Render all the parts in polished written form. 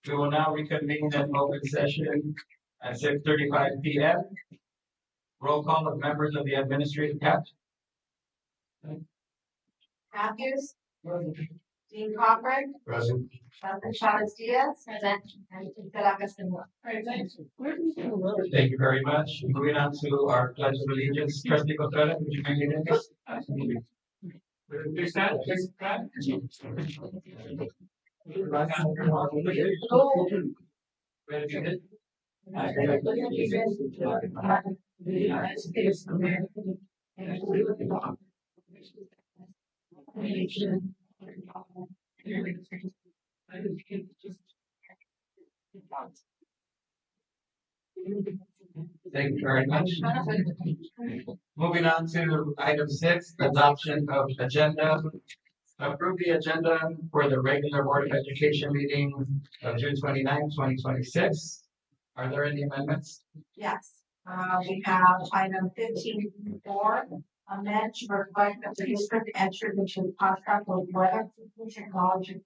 We will now reconvene in open session at 6:35 p.m. Roll call of members of the administrative council. Matthews. Dean Cochran. Present. President Chavez Diaz. Present. And Caracas Sinaloa. Present. Thank you very much. Moving on to our pledge of allegiance. Trustee Contreras, would you make it next? Please stand. Please stand. The United States of America and to the law. Nation. Thank you very much. Moving on to item 6, adoption of agenda. Approve the agenda for the regular Board of Education meeting of June 29, 2026. Are there any amendments? Yes, we have item 15.4, amend to reflect the district entered into the contract with Weather Technology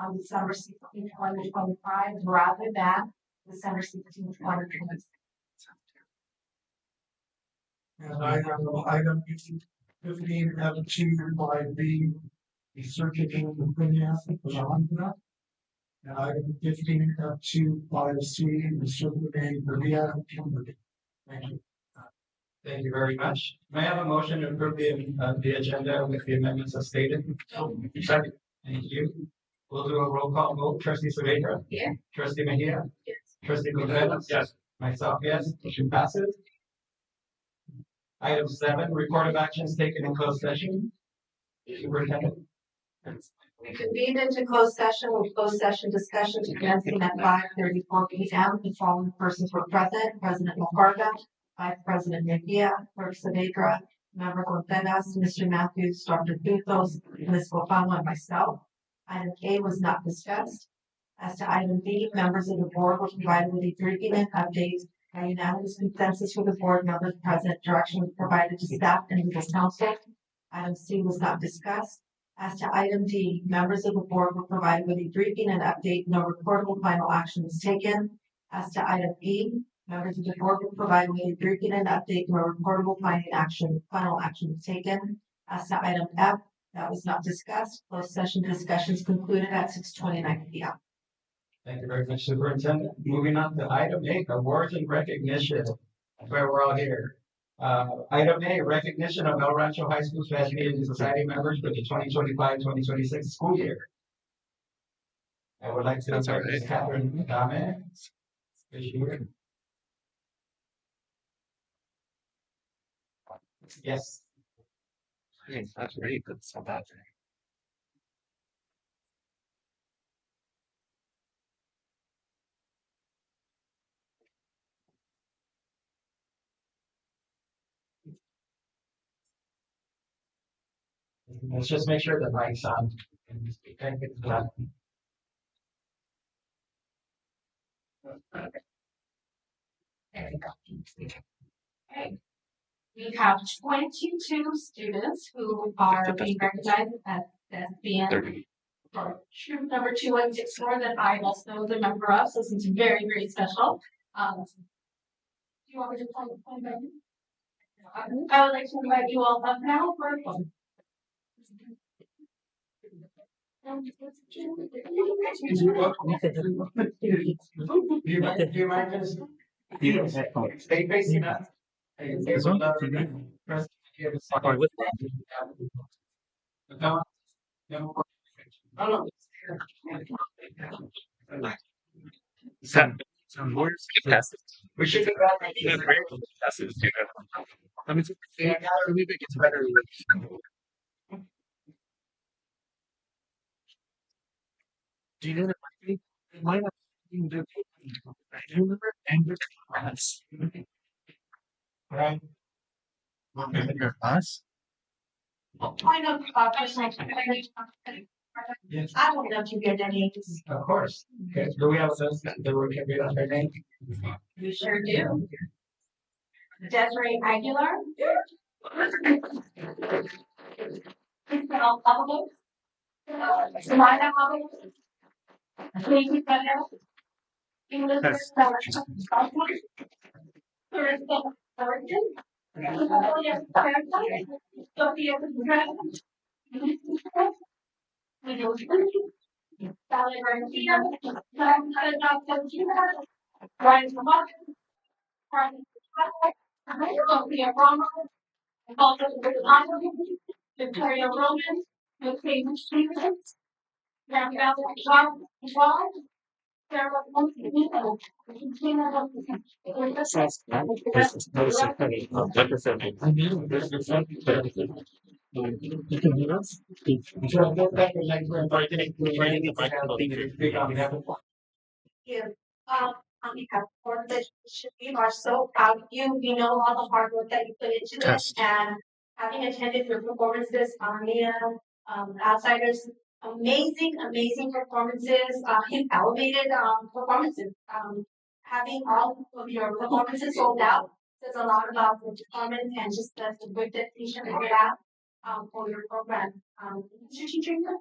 on December 16, 2025, rather than December 16, 2026. And I have item 15 F2 by B, the certificate of opinion beyond that. And item 15 F2 by C, the certificate of Maria. Thank you. Thank you very much. May I have a motion to approve the agenda with the amendments as stated? Second. Thank you. We'll do a roll call vote. Trustee Saavedra? Here. Trustee Mejia? Yes. Trustee Contreras? Yes. Myself, yes. Motion passes. Item 7, report of actions taken in closed session. Superintendent. We convened into closed session with closed session discussion commencing at 5:34 p.m. The following persons were present: President Lafarga, Vice President Mejia, Clerk Saavedra, Member Contreras, Mr. Matthews, Dr. Dutos, Ms. Bofano, and myself. Item A was not discussed. As to item B, members of the board were provided with a briefing and update. By unanimous consensus for the board members present, direction was provided to staff and legal counsel. Item C was not discussed. As to item D, members of the board were provided with a briefing and update. No reportable final action was taken. As to item E, members of the board were provided with a briefing and update. No reportable final action was taken. As to item F, that was not discussed. Closed session discussions concluded at 6:29 p.m. Thank you very much, Superintendent. Moving on to item 8, awards and recognition. That's why we're all here. Item A, recognition of El Rancho High School Special Needs Society members for the 2025-2026 school year. I would like to invite Ms. Catherine Dame. Is she here? Yes. That's great. That's not bad. Let's just make sure the mic's on. Thank you. Okay. We have 22 students who are being recognized as being for troop number 2164 that I also was a member of, so this is very, very special. Do you want me to point back? I would like to invite you all up now for a photo. Do you mind just stay facing us? We should be I mean, maybe it gets better. Do you know that might not be the I do remember anger class. right. Your class? I know, Yes, I don't know if you get any. of course. Okay, do we have a sense that we can read on their name? You sure do. Desiree Aguilar. Isabel Pablo. Samaya Pablo. Lady Gaga, Elizabeth Taylor, Origin, William Fairchild, Sophia Graham, Sally Garcia, Ryan Lamont, Brian Sophia Ramos, Walter Ronaldo, Victoria Roman, McCain Stevens, Gabrielle John, Sarah Montenegro, Christina you. On behalf of the we are so proud of you. We know all the hard work that you put into this and having attended your performances, Mia, outsiders, amazing performances, elevated, performances. Having all of your performances sold out says a lot about the performance and just the great dedication that you have, for your program. Should you drink that?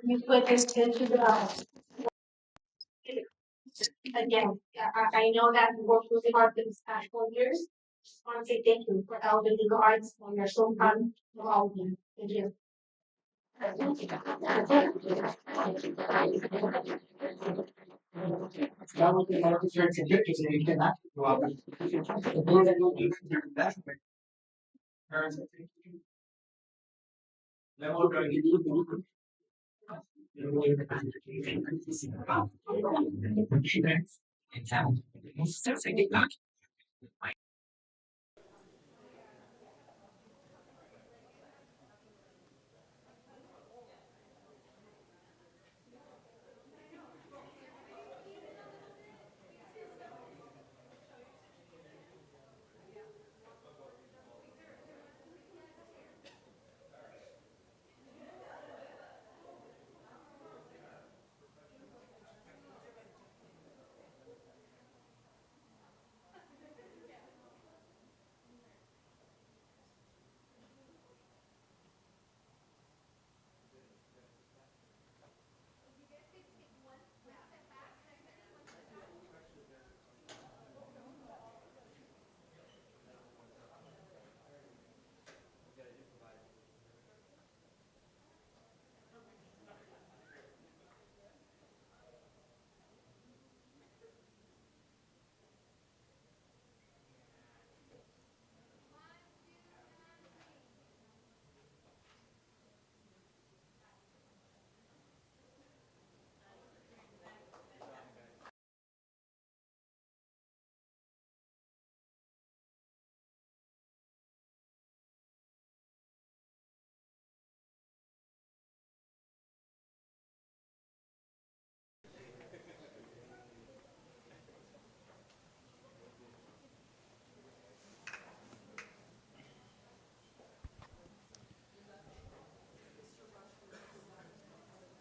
You put this into the, again, I know that you worked really hard for these past 4 years. Just want to say thank you for elevating the arts, and we're so proud of all of you. Thank you. Now we can have pictures and pictures and you cannot go out. Then we'll go to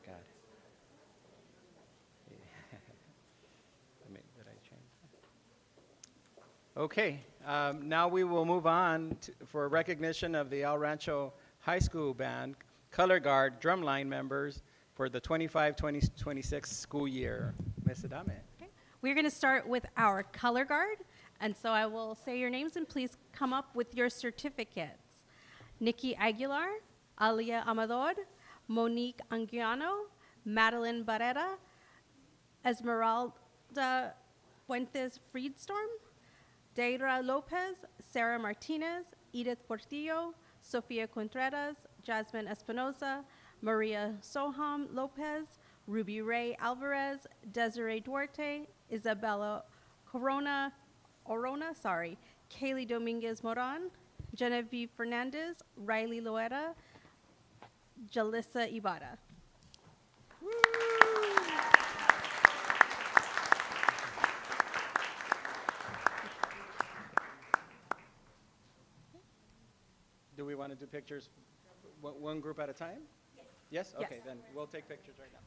God. Did I change that? Okay, now we will move on for recognition of the El Rancho High School Band Color Guard Drumline members for the 25-26 school year. Ms. Adame. Okay. We're going to start with our color guard. And so I will say your names and please come up with your certificates. Nikki Aguilar, Alia Amador, Monique Anguiano, Madeline Barrera, Esmeralda Fuentes Friedstorm, Deira Lopez, Sarah Martinez, Edith Portillo, Sofia Contreras, Jasmine Espinoza, Maria Soham Lopez, Ruby Ray Alvarez, Desiree Duarte, Isabella Orona, Kaylee Dominguez Moran, Genevieve Fernandez, Riley Loera, Jalissa Ibarra. Do we want to do pictures one group at a time? Yes? Okay, Yes. then we'll take pictures right now.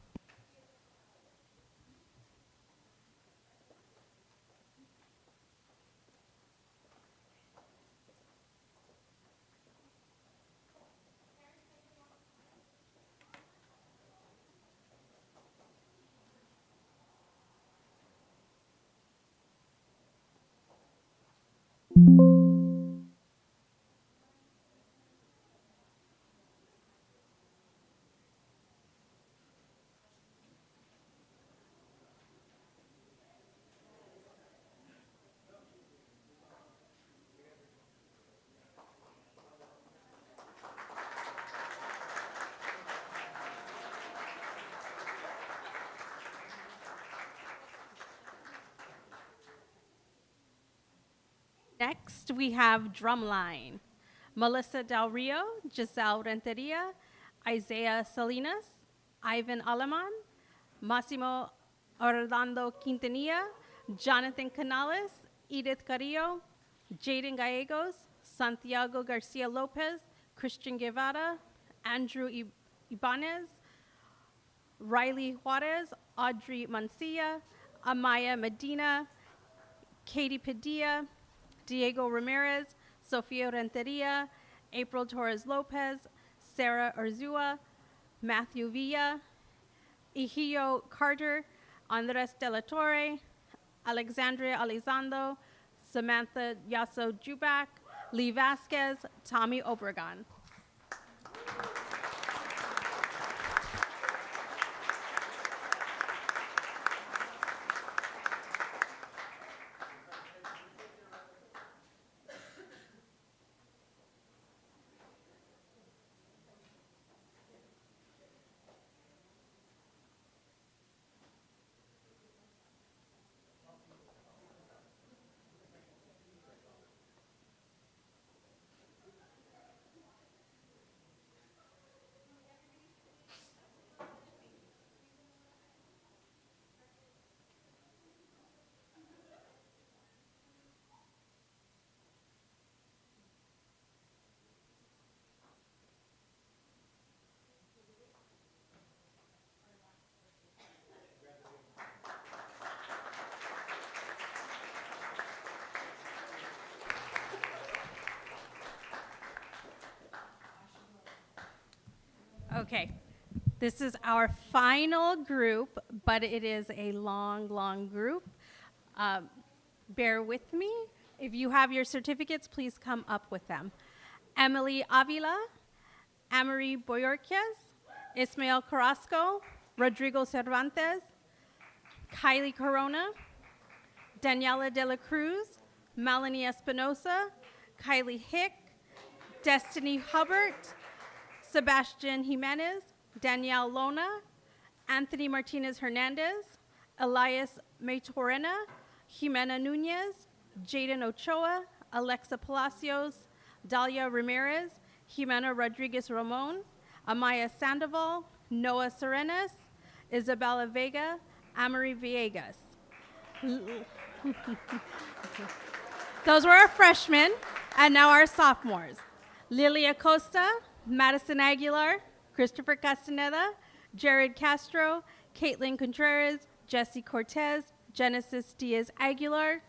Next, we have Drumline. Melissa Del Rio, Giselle Renteria, Isaiah Salinas, Ivan Aleman, Massimo Orlando Quintanilla, Jonathan Canales, Edith Carrillo, Jaden Gallegos, Santiago Garcia Lopez, Christian Guevara, Andrew Ibanez, Riley Juarez, Audrey Mancia, Amaya Medina, Katie Padilla, Diego Ramirez, Sofia Renteria, April Torres Lopez, Sarah Urzua, Matthew Villa, Ihio Carter, Andres De La Torre, Alexandria Elizondo, Samantha Yasso Jubak, Lee Vasquez, Tommy Obregon. Okay, this is our final group, but it is a long, long group. Bear with me. If you have your certificates, please come up with them. Emily Avila, Amory Boyorquez, Ismael Carrasco, Rodrigo Cervantes, Kylie Corona, Daniela De La Cruz, Melanie Espinosa, Kylie Hick, Destiny Hubbard, Sebastian Jimenez, Danielle Lona, Anthony Martinez Hernandez, Elias Maytorena, Jimena Nunez, Jaden Ochoa, Alexa Palacios, Dalia Ramirez, Jimena Rodriguez Ramon, Amaya Sandoval, Noah Serenas, Isabella Vega, Amory Villegas. Those were our freshmen, and now our sophomores. Lilia Costa, Madison Aguilar, Christopher Castaneda, Jared Castro, Caitlin Contreras, Jesse Cortez, Genesis Diaz Aguilar,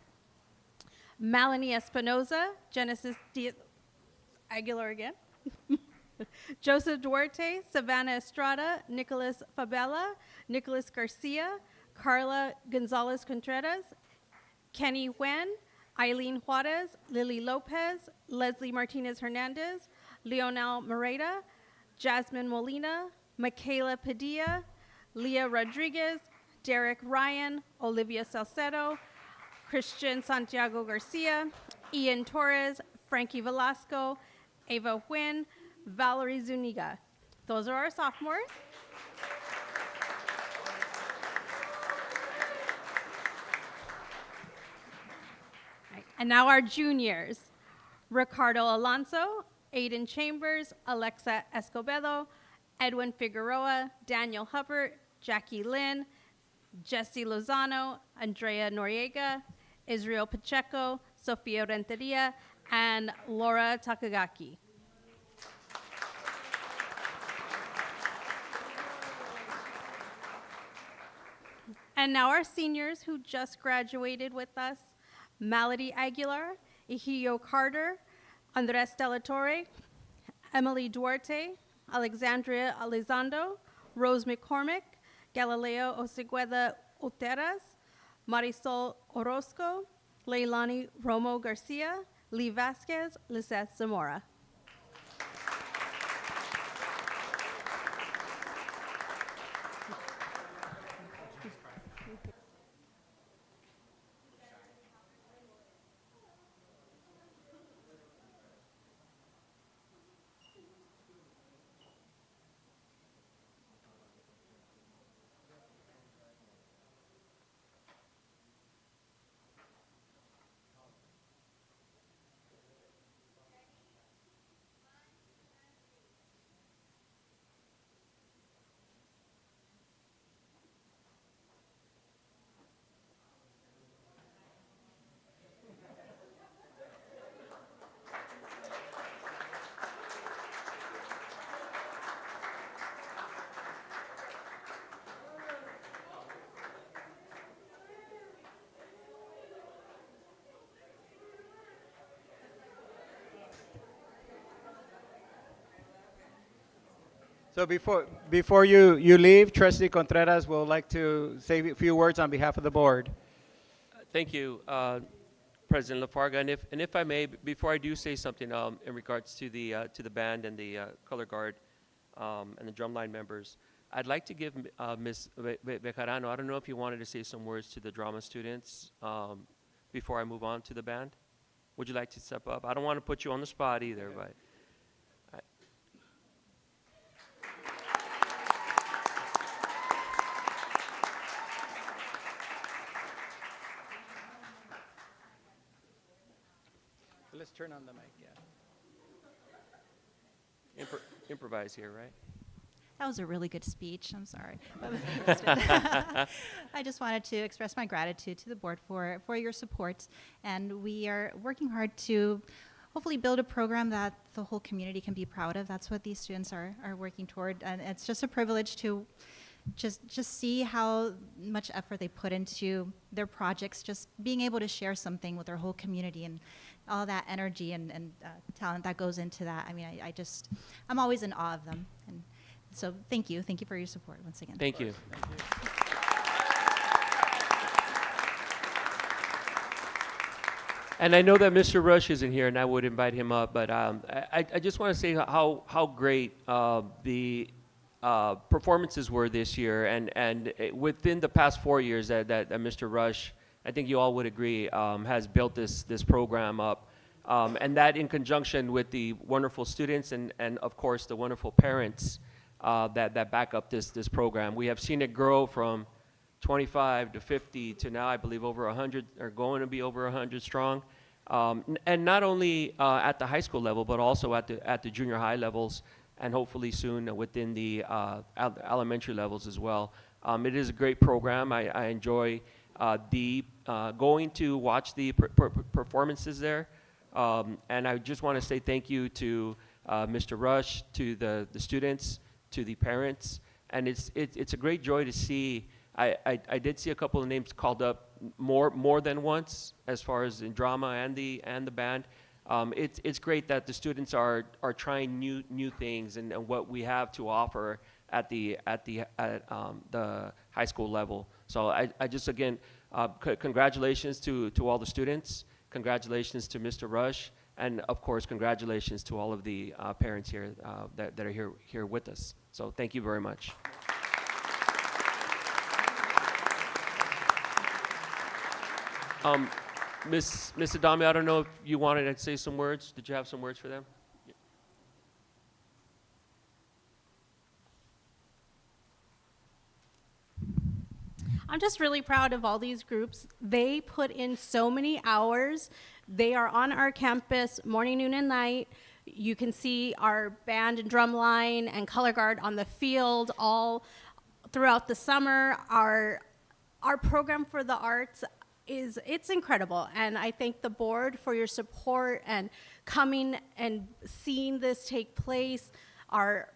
Melanie Espinoza, Genesis Diaz Aguilar again, Joseph Duarte, Savannah Estrada, Nicholas Fabella, Nicholas Garcia, Carla Gonzalez Contreras, Kenny Wen, Eileen Juarez, Lily Lopez, Leslie Martinez Hernandez, Leonel Moreta, Jasmine Molina, Michaela Padilla, Leah Rodriguez, Derek Ryan, Olivia Salcedo, Christian Santiago Garcia, Ian Torres, Frankie Velasco, Ava Nguyen, Valerie Zuniga. Those are our sophomores. Right, and now our juniors. Ricardo Alonso, Aiden Chambers, Alexa Escobedo, Edwin Figueroa, Daniel Hubbard, Jackie Lynn, Jesse Lozano, Andrea Noriega, Israel Pacheco, Sofia Renteria, and Laura Takagaki. And now our seniors who just graduated with us, Malady Aguilar, Ihio Carter, Andres De La Torre, Emily Duarte, Alexandria Elizondo, Rose McCormick, Galileo Osegueda Uteras, Marisol Orozco, Leilani Romo Garcia, Lee Vasquez, Lizeth Zamora. So before you leave, Trustee Contreras will like to say a few words on behalf of the board. Thank you, President LaFarga. And if I may, before I do say something in regards to the band and the color guard and the drumline members, I'd like to give Ms. Bejarano, I don't know if you wanted to say some words to the drama students before I move on to the band. Would you like to step up? I don't want to put you on the spot either, but. Let's turn on the mic, yeah. Improvise here, right? That was a really good speech. I'm sorry. I just wanted to express my gratitude to the board for your support. And we are working hard to hopefully build a program that the whole community can be proud of. That's what these students are working toward. And it's just a privilege to just see how much effort they put into their projects, just being able to share something with their whole community and all that energy and talent that goes into that. I mean, I'm always in awe of them. And so thank you for your support once again. Thank you. And I know that Mr. Rush isn't here, and I would invite him up, but I just want to say how great the performances were this year, and within the past 4 years that Mr. Rush, I think you all would agree, has built this program up, and that in conjunction with the wonderful students and of course the wonderful parents that back up this program. We have seen it grow from 25 to 50 to now I believe over 100, or going to be over 100 strong, and not only at the high school level but also at the junior high levels, and hopefully soon within the elementary levels as well. It is a great program. I enjoy going to watch the performances there, and I just want to say thank you to Mr. Rush, to the students, to the parents, and it's a great joy to see. I did see a couple of names called up more than once as far as in drama and the band. It's great that the students are trying new things and what we have to offer at the high school level. So I just again congratulations to all the students, congratulations to Mr. Rush, and of course congratulations to all of the parents here that are here with us. So thank you very much. Ms. Adame, I don't know if you wanted to say some words. Did you have some words for them? Yeah. I'm just really proud of all these groups. They put in so many hours. They are on our campus morning, noon, and night. You can see our band and drum line and color guard on the field all throughout the summer. Our program for the arts it's incredible, and I thank the board for your support and coming and seeing this take place. Our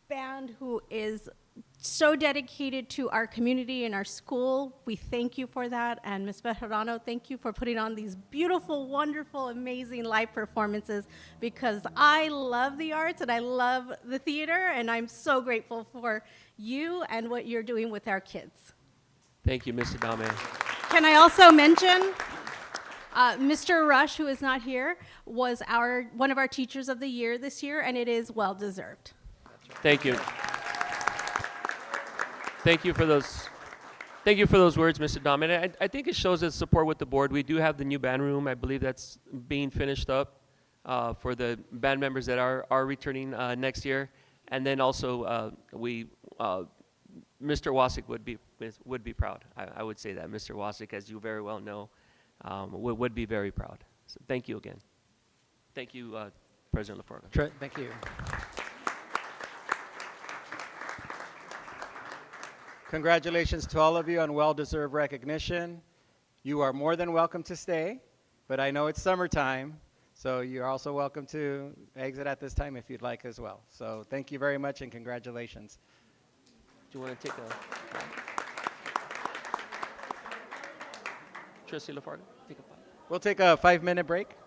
band, who is so dedicated to our community and our school, we thank you for that. And Ms. Bejarano, thank you for putting on these beautiful, wonderful, amazing live performances, because I love the arts and I love the theater, and I'm so grateful for you and what you're doing with our kids. Thank you, Ms. Adame. Can I also mention Mr. Rush, who is not here, was one of our teachers of the year this year, and it is well deserved. Thank you. Thank you for those. Thank you for those words, Mr. Dom. And I think it shows us support with the board. We do have the new band room. I believe that's being finished up for the band members that are returning next year. And then also Mr. Wasik would be proud. I would say that Mr. Wasik, as you very well know, would be very proud. So thank you again. Thank you, President LaFarga. Thank you. Congratulations to all of you on well-deserved recognition. You are more than welcome to stay, but I know it's summertime, so you're also welcome to exit at this time if you'd like as well. So thank you very much and congratulations. Do you want to take a Trustee LaFarga, take a 5. We'll take a 5-minute break.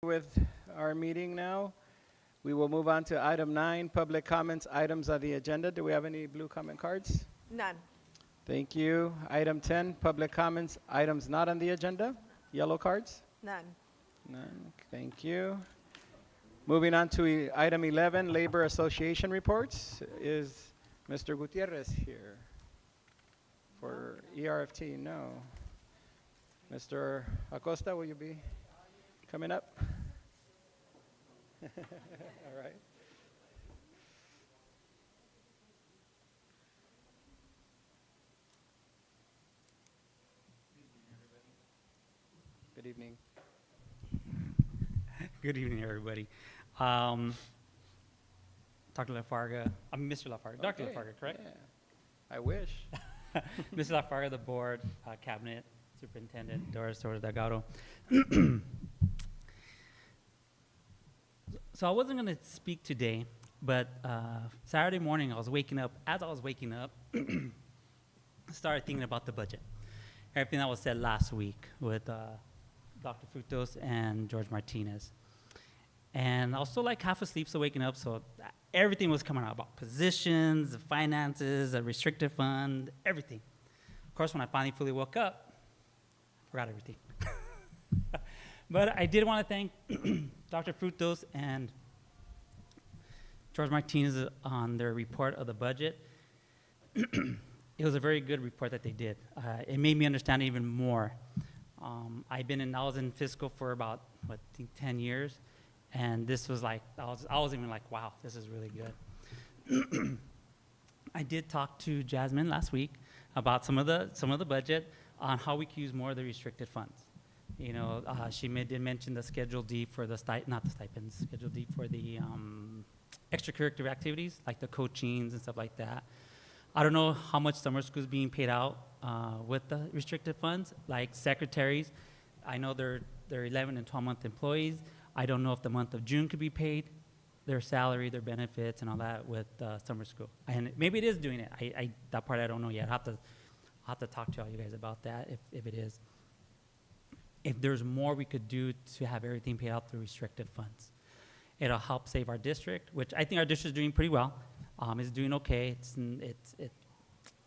with our meeting now. We will move on to item 9, public comments, items on the agenda. Do we have any blue comment cards? None. Thank you. Item 10, public comments, items not on the agenda. Yellow cards? None. None. Thank you. Moving on to item 11, Labor Association reports. Is Mr. Gutierrez here for ERFT? No. Mr. Acosta, will you be coming up? All right. Good evening. Good evening, everybody. Dr. Lafarga, I'm Mr. Lafarga, Dr. Okay, Lafarga, correct? Yeah. I wish. Mr. Lafarga, the board, cabinet, superintendent, Doris Delgado. So I wasn't going to speak today, but Saturday morning I was waking up. As I was waking up, I started thinking about the budget. Everything that was said last week with Dr. Fructos and George Martinez. And I was still like half asleep, so waking up, so everything was coming out about positions, the finances, a restricted fund, everything. Of course, when I finally fully woke up, I forgot everything. But I did want to thank Dr. Fructos and George Martinez on their report of the budget. It was a very good report that they did. It made me understand even more. I was in fiscal for about, I think 10 years. And this was like, I was even like, wow, this is really good. I did talk to Jasmine last week about some of the budget on how we could use more of the restricted funds. You know, she did mention the Schedule D for the Schedule D for the extracurricular activities, like the coachings and stuff like that. I don't know how much summer school is being paid out with the restricted funds, like secretaries. I know they're 11 and 12-month employees. I don't know if the month of June could be paid, their salary, their benefits, and all that with summer school. And maybe it is doing it. That part I don't know yet. I'll have to talk to all you guys about that if it is. If there's more we could do to have everything paid out through restricted funds, it'll help save our district, which I think our district is doing pretty well. It's doing okay. It's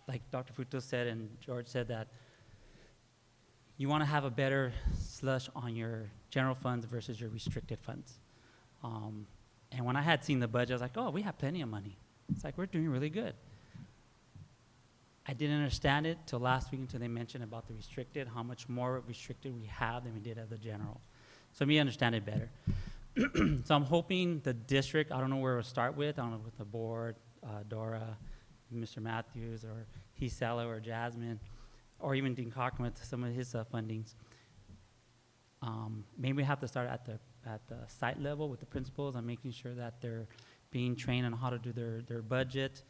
like Dr. Fructos said and George said that you want to have a better slush on your general funds versus your restricted funds. And when I had seen the budget, I was like, oh, we have plenty of money. It's like, we're doing really good. I didn't understand it till last week until they mentioned about the restricted, how much more restricted we have than we did as the general. So me understand it better. So I'm hoping the district, I don't know where we'll start with, I don't know with the board, Dora, Mr. Matthews, or Hisela, or Jasmine, or even Dean Cochran with some of his fundings. Maybe we have to start at the site level with the principals and making sure that they're being trained on how to do their budget,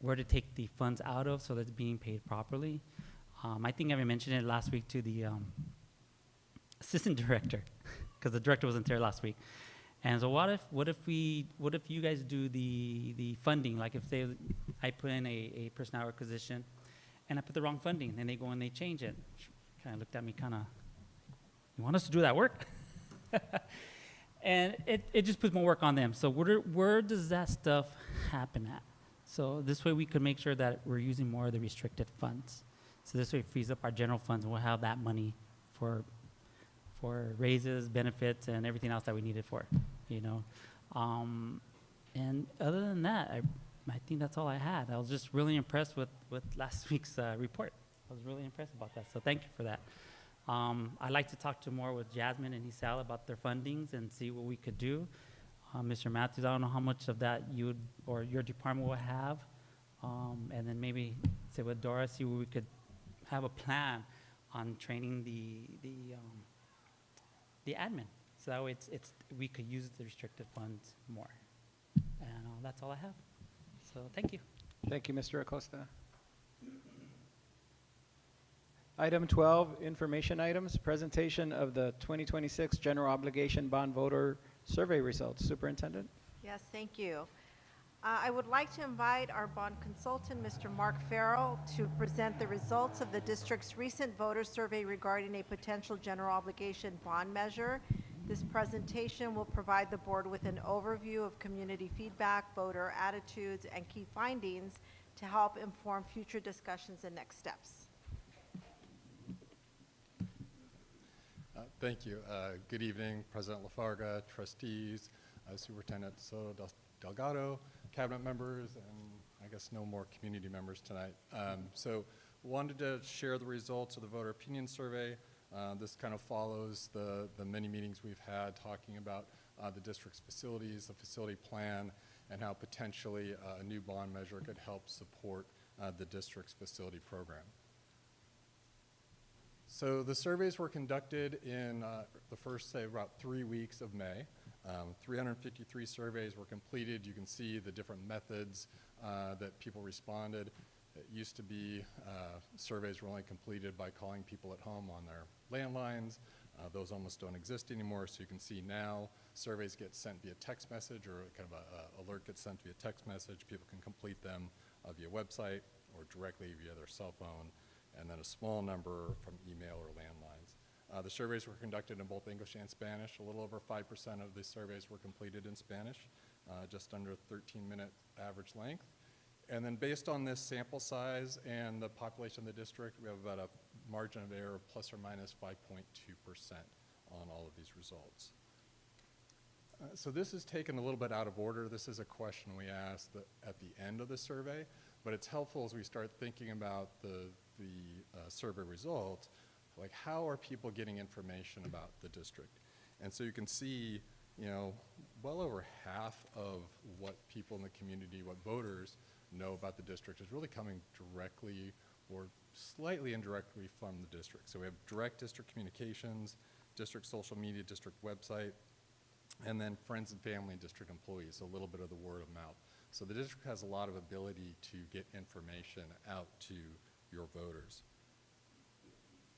where to take the funds out of so that it's being paid properly. I think I mentioned it last week to the assistant director, because the director wasn't there last week. And so what if you guys do the funding, like if say I put in a personnel requisition and I put the wrong funding, and they go and they change it. Kind of looked at me you want us to do that work? And it just puts more work on them. So where does that stuff happen at? So this way we could make sure that we're using more of the restricted funds. So this way it frees up our general funds, and we'll have that money for raises, benefits, and everything else that we need it for, you know. And other than that, I think that's all I had. I was just really impressed with last week's report. I was really impressed about that, so thank you for that. I'd like to talk more with Jasmine and Hisela about their fundings and see what we could do. Mr. Matthews, I don't know how much of that you or your department will have, and then maybe say with Dora, see what we could have a plan on training the admin, so that way we could use the restricted funds more. And that's all I have. So thank you. Thank you, Mr. Acosta. Item 12, information items, presentation of the 2026 General Obligation Bond Voter Survey results. Superintendent? Yes, thank you. I would like to invite our bond consultant, Mr. Mark Farrell, to present the results of the district's recent voter survey regarding a potential general obligation bond measure This presentation will provide the board with an overview of community feedback, voter attitudes, and key findings to help inform future discussions and next steps. Thank you. Good evening, President LaFarga, trustees, Superintendent Soto Delgado, cabinet members, and I guess no more community members tonight. So wanted to share the results of the voter opinion survey. This kind of follows the many meetings we've had talking about the district's facilities, the facility plan, and how potentially a new bond measure could help support the district's facility program. So the surveys were conducted in the first, say, about 3 weeks of May. 353 surveys were completed. You can see the different methods that people responded. It used to be surveys were only completed by calling people at home on their landlines. Those almost don't exist anymore. So you can see now surveys get sent via text message, or kind of an alert gets sent via text message. People can complete them via website or directly via their cell phone, and then a small number from email or landlines. The surveys were conducted in both English and Spanish. A little over 5% of the surveys were completed in Spanish, just under 13-minute average length. And then based on this sample size and the population of the district, we have about a margin of error of plus or minus 5.2% on all of these results. So this is taken a little bit out of order. This is a question we asked at the end of the survey, but it's helpful as we start thinking about the survey results, like how are people getting information about the district? And so you can see, you know, well over half of what people in the community, what voters know about the district is really coming directly or slightly indirectly from the district. So we have direct district communications, district social media, district website, and then friends and family and district employees, so a little bit of the word of mouth. So the district has a lot of ability to get information out to your voters.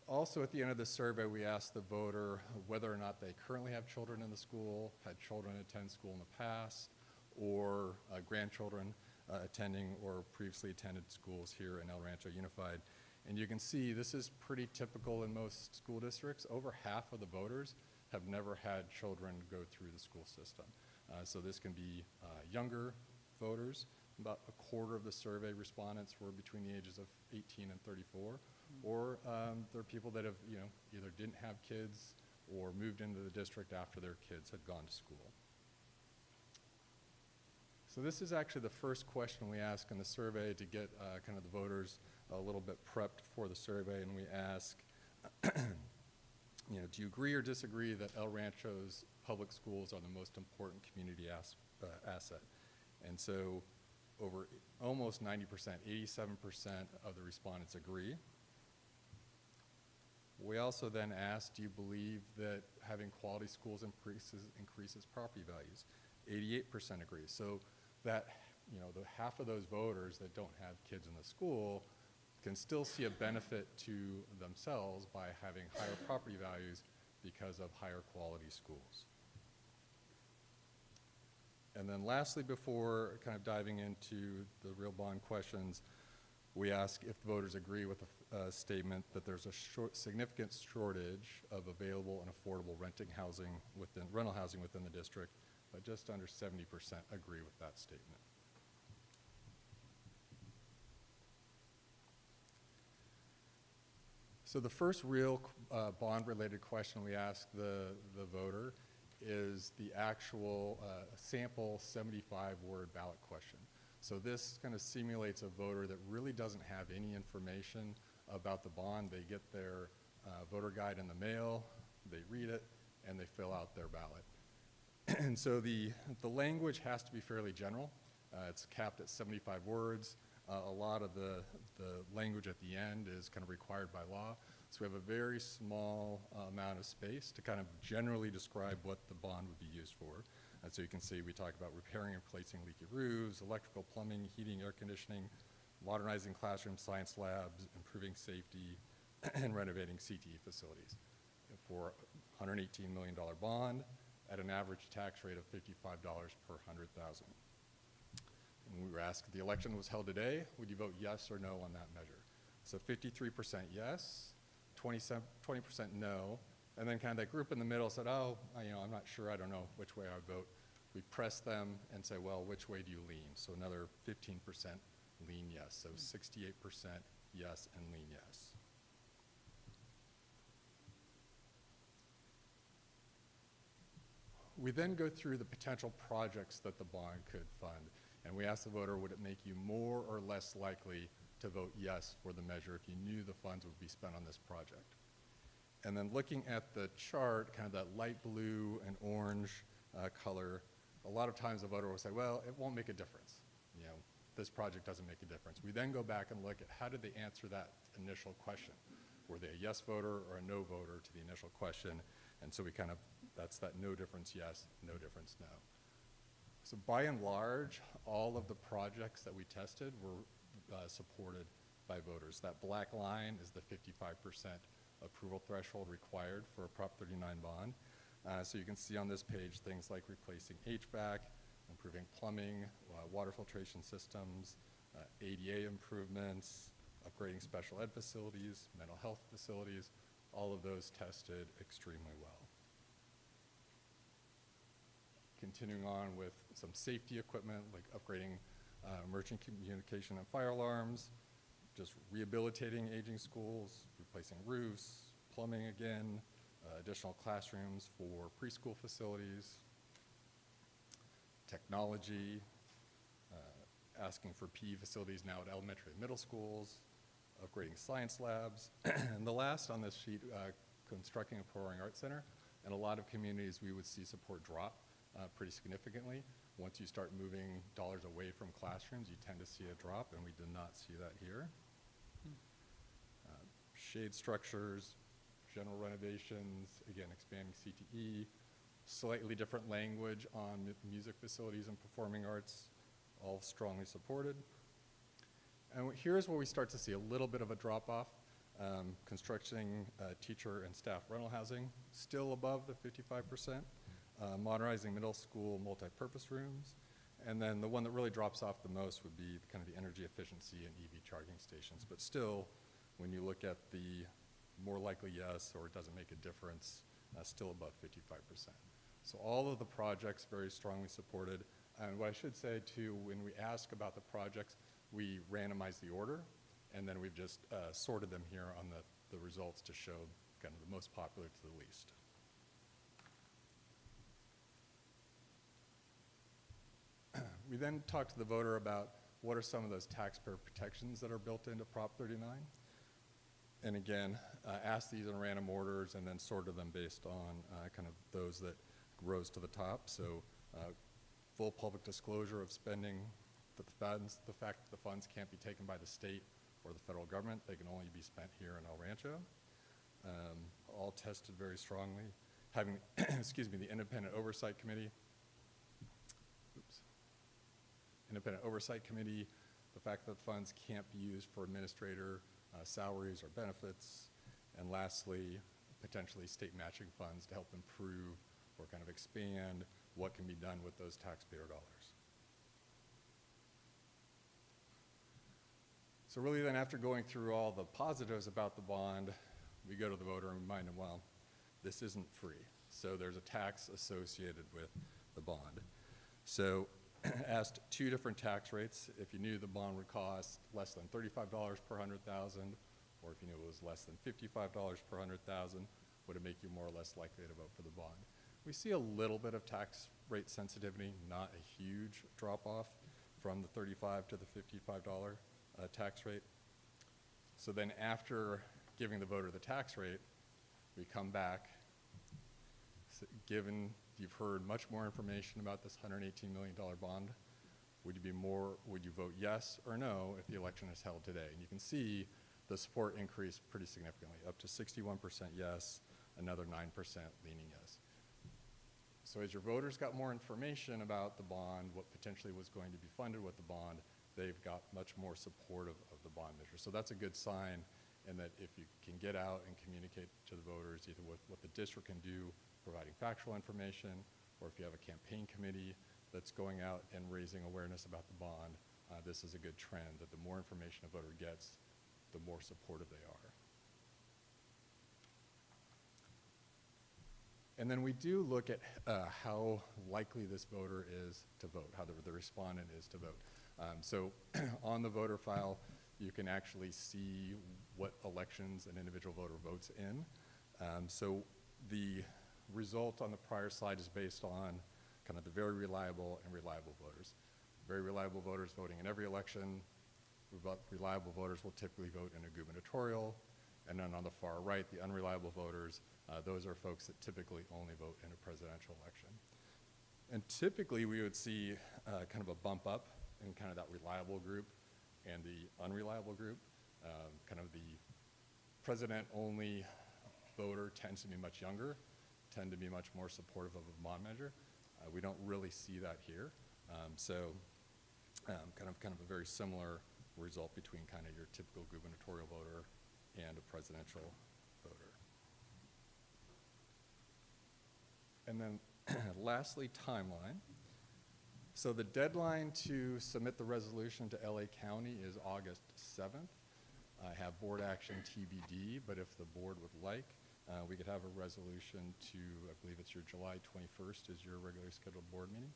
Also, at the end of the survey, we asked the voter whether or not they currently have children in the school, had children attend school in the past, or grandchildren attending or previously attended schools here in El Rancho Unified. And you can see this is pretty typical in most school districts. Over half of the voters have never had children go through the school system. So this can be younger voters. About a quarter of the survey respondents were between the ages of 18 and 34. Or there are people that have, you know, either didn't have kids or moved into the district after their kids had gone to school. So this is actually the first question we ask in the survey to get kind of the voters a little bit prepped for the survey, and we ask, you know, do you agree or disagree that El Rancho's public schools are the most important community asset? And so over almost 90%, 87% of the respondents agree. We also then asked, do you believe that having quality schools increases property values? 88% agree. So that, you know, the half of those voters that don't have kids in the school can still see a benefit to themselves by having higher property values because of higher quality schools. And then lastly, before kind of diving into the real bond questions, we ask if voters agree with the statement that there's a significant shortage of available and affordable rental housing within the district, but just under 70% agree with that statement. So the first real bond-related question we ask the voter is the actual sample 75-word ballot question. So this kind of simulates a voter that really doesn't have any information about the bond. They get their voter guide in the mail, they read it, and they fill out their ballot. And so the language has to be fairly general. It's capped at 75 words. A lot of the language at the end is kind of required by law. So we have a very small amount of space to kind of generally describe what the bond would be used for. And so you can see we talk about repairing and replacing leaky roofs, electrical, plumbing, heating, air conditioning, modernizing classrooms, science labs, improving safety, and renovating CTE facilities for a $118 million bond at an average tax rate of $55 per 100,000. And we were asked if the election was held today, would you vote yes or no on that measure? So 53% yes, 20% no, And then kind of that group in the middle said, oh, I'm not sure, I don't know which way I would vote. We press them and say, well, which way do you lean? So another 15% lean yes, so 68% yes and lean yes. We then go through the potential projects that the bond could fund, and we ask the voter, would it make you more or less likely to vote yes for the measure if you knew the funds would be spent on this project? And then looking at the chart, kind of that light blue and orange color, a lot of times the voter will say, well, it won't make a difference. This project doesn't make a difference. We then go back and look at how did they answer that initial question. Were they a yes voter or a no voter to the initial question? And so we kind of, that's that no difference yes, no difference no. So by and large, all of the projects that we tested were supported by voters. That black line is the 55% approval threshold required for a Prop 39 bond. So you can see on this page things like replacing HVAC, improving plumbing, water filtration systems, ADA improvements, upgrading special ed facilities, mental health facilities. All of those tested extremely well. Continuing on with some safety equipment like upgrading emergency communication and fire alarms, just rehabilitating aging schools, replacing roofs, plumbing again, additional classrooms for preschool facilities, technology, asking for PE facilities now at elementary and middle schools, upgrading science labs, and the last on this sheet, constructing a performing arts center. In a lot of communities, we would see support drop pretty significantly. Once you start moving dollars away from classrooms, you tend to see a drop, and we did not see that here. Shade structures, general renovations, again, expanding CTE, slightly different language on music facilities and performing arts, all strongly supported. And here's where we start to see a little bit of a drop-off. Constructing teacher and staff rental housing, still above the 55%. Modernizing middle school multi-purpose rooms. And then the one that really drops off the most would be kind of the energy efficiency and EV charging stations. But still, when you look at the more likely yes or it doesn't make a difference, still above 55%. So all of the projects very strongly supported. And what I should say too, when we ask about the projects, we randomize the order, and then we've just sorted them here on the results to show kind of the most popular to the least. We then talked to the voter about what are some of those taxpayer protections that are built into Prop 39. And again, asked these in random orders and then sorted them based on kind of those that rose to the top. So full public disclosure of spending the funds, the fact that the funds can't be taken by the state or the federal government, they can only be spent here in El Rancho. All tested very strongly. Having, excuse me, the Independent Oversight Committee. Independent Oversight Committee, the fact that funds can't be used for administrator salaries or benefits, and lastly, potentially state matching funds to help improve or kind of expand what can be done with those taxpayer dollars. So really then after going through all the positives about the bond, we go to the voter and remind them, well, this isn't free. So there's a tax associated with the bond. So asked two different tax rates. If you knew the bond would cost less than $35 per 100,000, or if you knew it was less than $55 per 100,000, would it make you more or less likely to vote for the bond? We see a little bit of tax rate sensitivity, not a huge drop off from the $35 to the $55 tax rate. So then after giving the voter the tax rate, we come back, given you've heard much more information about this $118 million bond, would you vote yes or no if the election is held today? And you can see the support increased pretty significantly, up to 61% yes, another 9% leaning yes. So as your voters got more information about the bond, what potentially was going to be funded with the bond, they've got much more supportive of the bond measure. So that's a good sign, and that if you can get out and communicate to the voters either what the district can do, providing factual information, or if you have a campaign committee that's going out and raising awareness about the bond, this is a good trend, that the more information a voter gets, the more supportive they are. And then we do look at how likely this voter is to vote, how the respondent is to vote. So on the voter file, you can actually see what elections an individual voter votes in. So the result on the prior slide is based on kind of the very reliable and reliable voters. Very reliable voters voting in every election. Reliable voters will typically vote in a gubernatorial. And then on the far right, the unreliable voters, those are folks that typically only vote in a presidential election. And typically we would see kind of a bump up in kind of that reliable group and the unreliable group. Kind of the president-only voter tends to be much younger, tend to be much more supportive of a bond measure. We don't really see that here. Kind of a very similar result between kind of your typical gubernatorial voter and a presidential voter. And then lastly, timeline. So the deadline to submit the resolution to LA County is August 7th. I have board action TBD, but if the board would like, we could have a resolution to, I believe it's your July 21st is your regularly scheduled board meeting.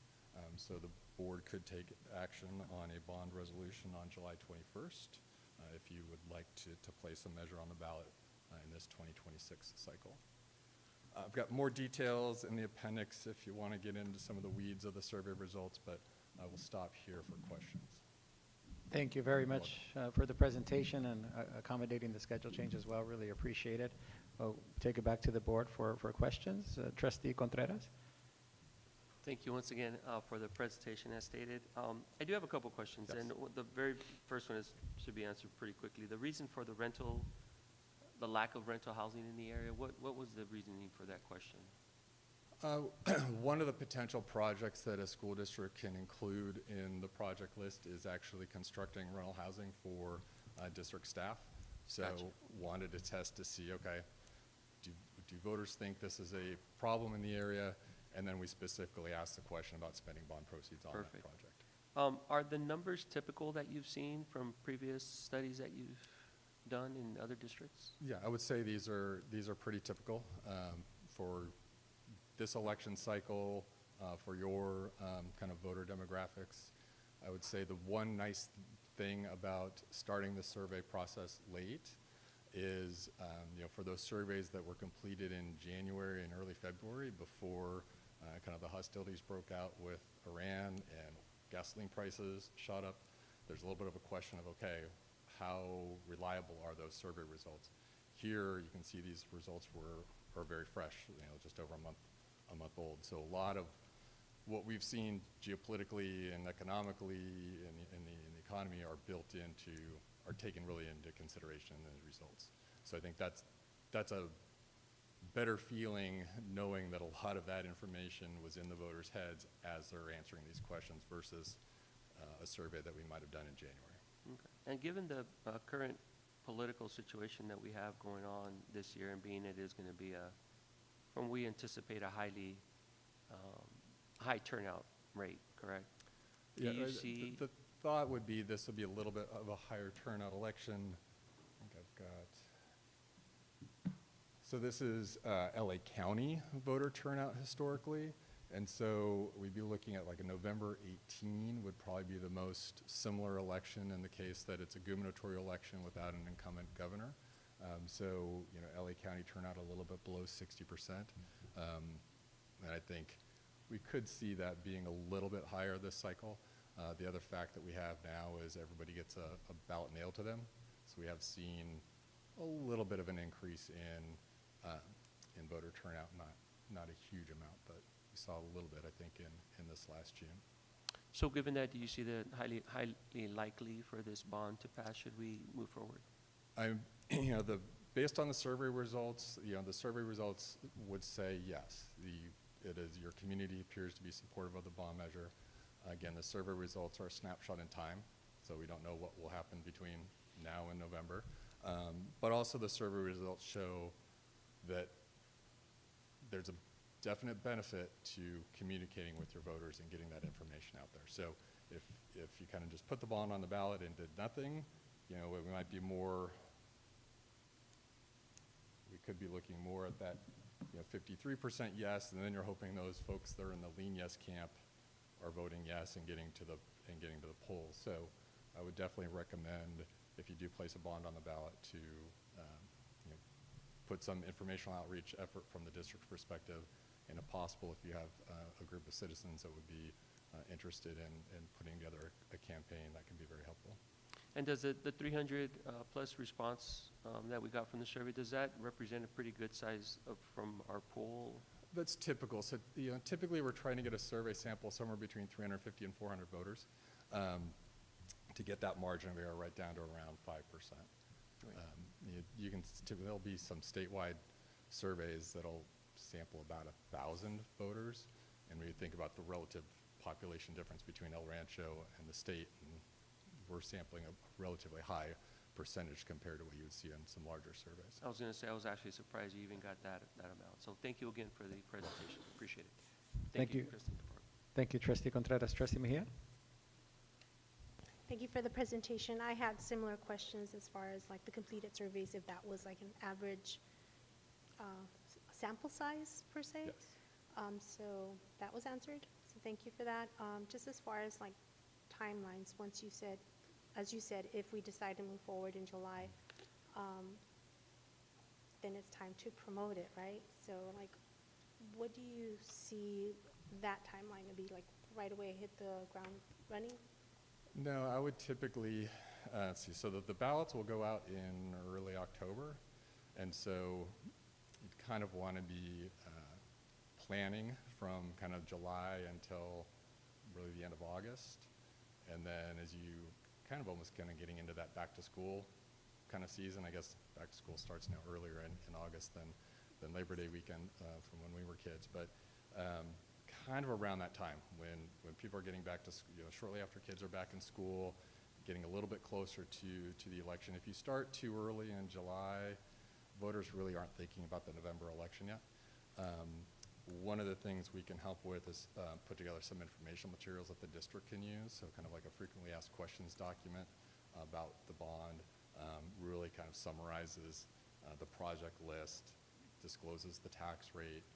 So the board could take action on a bond resolution on July 21st if you would like to place a measure on the ballot in this 2026 cycle. I've got more details in the appendix if you want to get into some of the weeds of the survey results, but I will stop here for questions. Thank you very much for the presentation and accommodating the schedule change as well. Really appreciate it. We'll take it back to the board for questions. Trustee Contreras. Thank you once again for the presentation as stated. I do have a couple questions, Yes. and the very first one should be answered pretty quickly. The reason for the lack of rental housing in the area, what was the reasoning for that question? One of the potential projects that a school district can include in the project list is actually constructing rental housing for district staff. So Gotcha. wanted to test to see, okay, do voters think this is a problem in the area? And then we specifically asked the question about spending bond proceeds on Perfect. that project. Are the numbers typical that you've seen from previous studies that you've done in other districts? Yeah, I would say these are pretty typical for this election cycle, for your kind of voter demographics. I would say the one nice thing about starting the survey process late is, for those surveys that were completed in January and early February before kind of the hostilities broke out with Iran and gasoline prices shot up, there's a little bit of a question of, okay, how reliable are those survey results? Here, you can see these results are very fresh, just over a month old. So a lot of what we've seen geopolitically and economically in the economy are taken really into consideration in the results. So I think that's a better feeling knowing that a lot of that information was in the voters' heads as they're answering these questions versus a survey that we might have done in January. Okay. And given the current political situation that we have going on this year, and being it is going to be we anticipate a high turnout rate, correct? Do you see? The thought would be this would be a little bit of a higher turnout election. I think I've got. So this is LA County voter turnout historically. And so we'd be looking at like a November 18 would probably be the most similar election in the case that it's a gubernatorial election without an incumbent governor. So, LA County turnout a little bit below 60%. And I think we could see that being a little bit higher this cycle. The other fact that we have now is everybody gets a ballot mailed to them. So we have seen a little bit of an increase in voter turnout, not a huge amount, but we saw a little bit, I think, in this last June. So given that, do you see that highly likely for this bond to pass? Should we move forward? Based on the survey results, the survey results would say yes. Your community appears to be supportive of the bond measure. Again, the survey results are a snapshot in time, so we don't know what will happen between now and November. But also the survey results show that there's a definite benefit to communicating with your voters and getting that information out there. So if you kind of just put the bond on the ballot and did nothing, we might be we could be looking more at that 53% yes, and then you're hoping those folks that are in the lean yes camp are voting yes and getting to the polls. So I would definitely recommend, if you do place a bond on the ballot, to put some informational outreach effort from the district's perspective, and if possible, if you have a group of citizens that would be interested in putting together a campaign, that can be very helpful. And does the 300 plus response that we got from the survey, does that represent a pretty good size from our pool? That's typical. So typically we're trying to get a survey sample somewhere between 350 and 400 voters to get that margin of error right down to around 5%. You can there'll be some statewide surveys that'll sample about 1,000 voters, and when you think about the relative population difference between El Rancho and the state, and we're sampling a relatively high percentage compared to what you would see on some larger surveys. I was going to say, I was actually surprised you even got that amount. So thank you again for the presentation. Appreciate it. Thank you. Trustee. Thank you, Trustee Contreras. Trustee Mejia? Thank you for the presentation. I had similar questions as far as like the completed surveys, if that was like an average sample size per se. Yes. So that was answered. So thank you for that. Just as far as like timelines, once you said, as you said, if we decide to move forward in July, then it's time to promote it, right? So like, what do you see that timeline to be, like right away hit the ground running? No, I would typically, let's see, so the ballots will go out in early October, and so you'd kind of want to be planning from kind of July until really the end of August, and then as you kind of almost kind of getting into that back to school kind of season. I guess back to school starts now earlier in August than Labor Day weekend from when we were kids, but kind of around that time when people are getting back to, shortly after kids are back in school, getting a little bit closer to the election. If you start too early in July, voters really aren't thinking about the November election yet. One of the things we can help with is put together some informational materials that the district can use, so kind of like a frequently asked questions document about the bond, really kind of summarizes the project list, discloses the tax rate,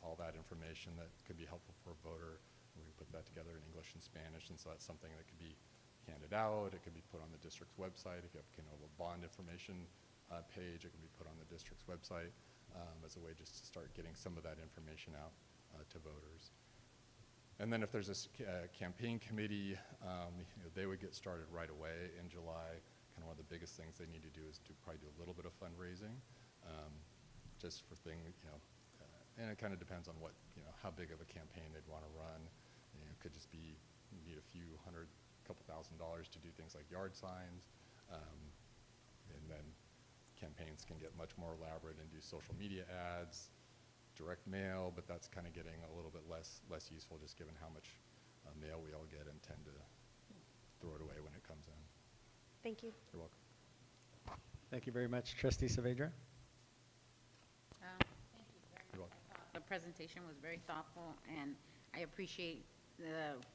all that information that could be helpful for a voter. We can put that together in English and Spanish, and so that's something that could be handed out. It could be put on the district's website. If you have a bond information page, it can be put on the district's website as a way just to start getting some of that information out to voters. And then if there's a campaign committee, they would get started right away in July. Kind of one of the biggest things they need to do is to probably do a little bit of fundraising, just for things, and it kind of depends on what, how big of a campaign they'd want to run. It could just be, you need a few hundred, couple $1,000s to do things like yard signs, and then campaigns can get much more elaborate and do social media ads, direct mail, but that's kind of getting a little bit less useful just given how much mail we all get and tend to throw it away when it comes in. Thank you. You're welcome. Thank you very much. Trustee Saavedra? Thank you very You're much. welcome. I thought the presentation was very thoughtful, and I appreciate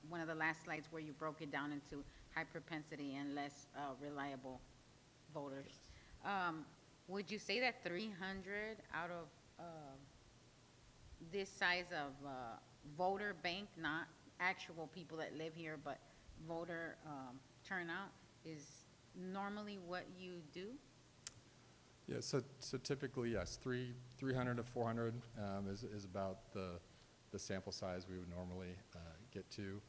one of the last slides where you broke it down into high propensity and less reliable voters. Would you say that 300 out of this size of voter bank, not actual people that live here, but voter turnout, is normally what you do? Yeah, so typically, yes, 300 to 400 is about the sample size we would normally get to.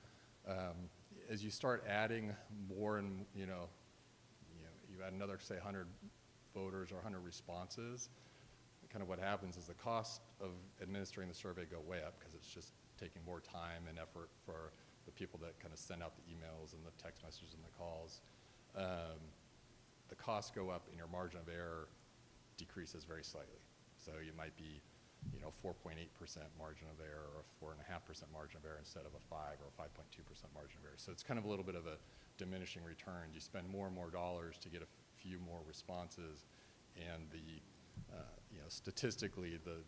As you start adding more and, you add another, say, 100 voters or 100 responses, kind of what happens is the cost of administering the survey go way up because it's just taking more time and effort for the people that kind of send out the emails and the text messages and the calls. The costs go up and your margin of error decreases very slightly. So you might be, 4.8% margin of error or 4.5% margin of error instead of a 5 or a 5.2% margin of error. So it's kind of a little bit of a diminishing return. You spend more and more dollars to get a few more responses, and statistically, the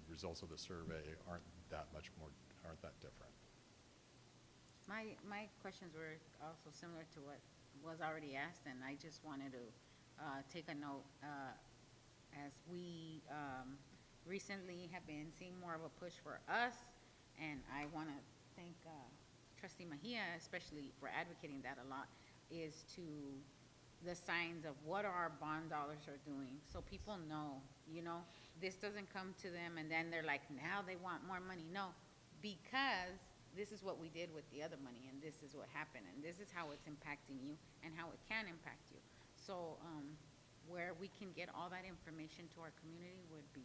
results of the survey aren't that different. My questions were also similar to what was already asked, and I just wanted to take a note as we recently have been seeing more of a push for us, and I want to thank Trustee Mejia especially for advocating that a lot, is to the signs of what our bond dollars are doing, so people know, this doesn't come to them and then they're like, now they want more money. No, because this is what we did with the other money, and this is what happened, and this is how it's impacting you and how it can impact you. So where we can get all that information to our community would be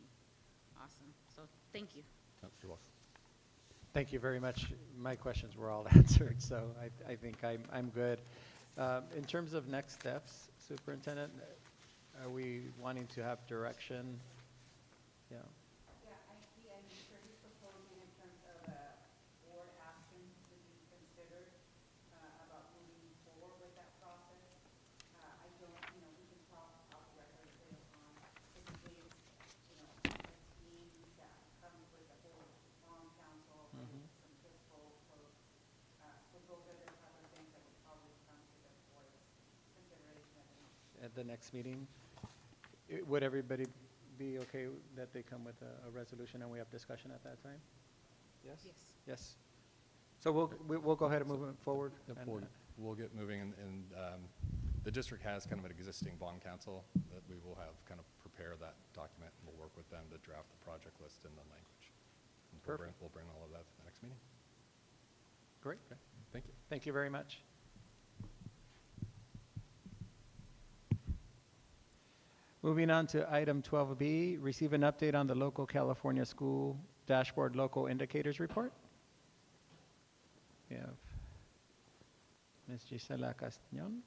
awesome. So thank you. You're welcome. Thank you very much. My questions were all answered, so I think I'm good. In terms of next steps, Superintendent, are we wanting to have direction? Yeah. Yeah, I see, and you're proposing in terms of a board action to be considered about moving forward with that process. I don't, we can talk off the record later on. Typically, it's, a team that comes with a whole long council and some fiscal folks. So those are the type of things that would probably come to the board's consideration At the next meeting? Would everybody be okay that they come with a resolution and we have discussion at that time? Yes? Yes. Yes. So we'll go ahead and move it forward. Yep, and, we'll get moving, and the district has kind of an existing bond council that we will have kind of prepare that document, and we'll work with them to draft the project list and the language. And Perfect. We'll bring all of that to the next meeting. Great. Okay, thank you. Thank you very much. Moving on to item 12B, receive an update on the local California school dashboard local indicators report. We have Ms. Gisela Castañón.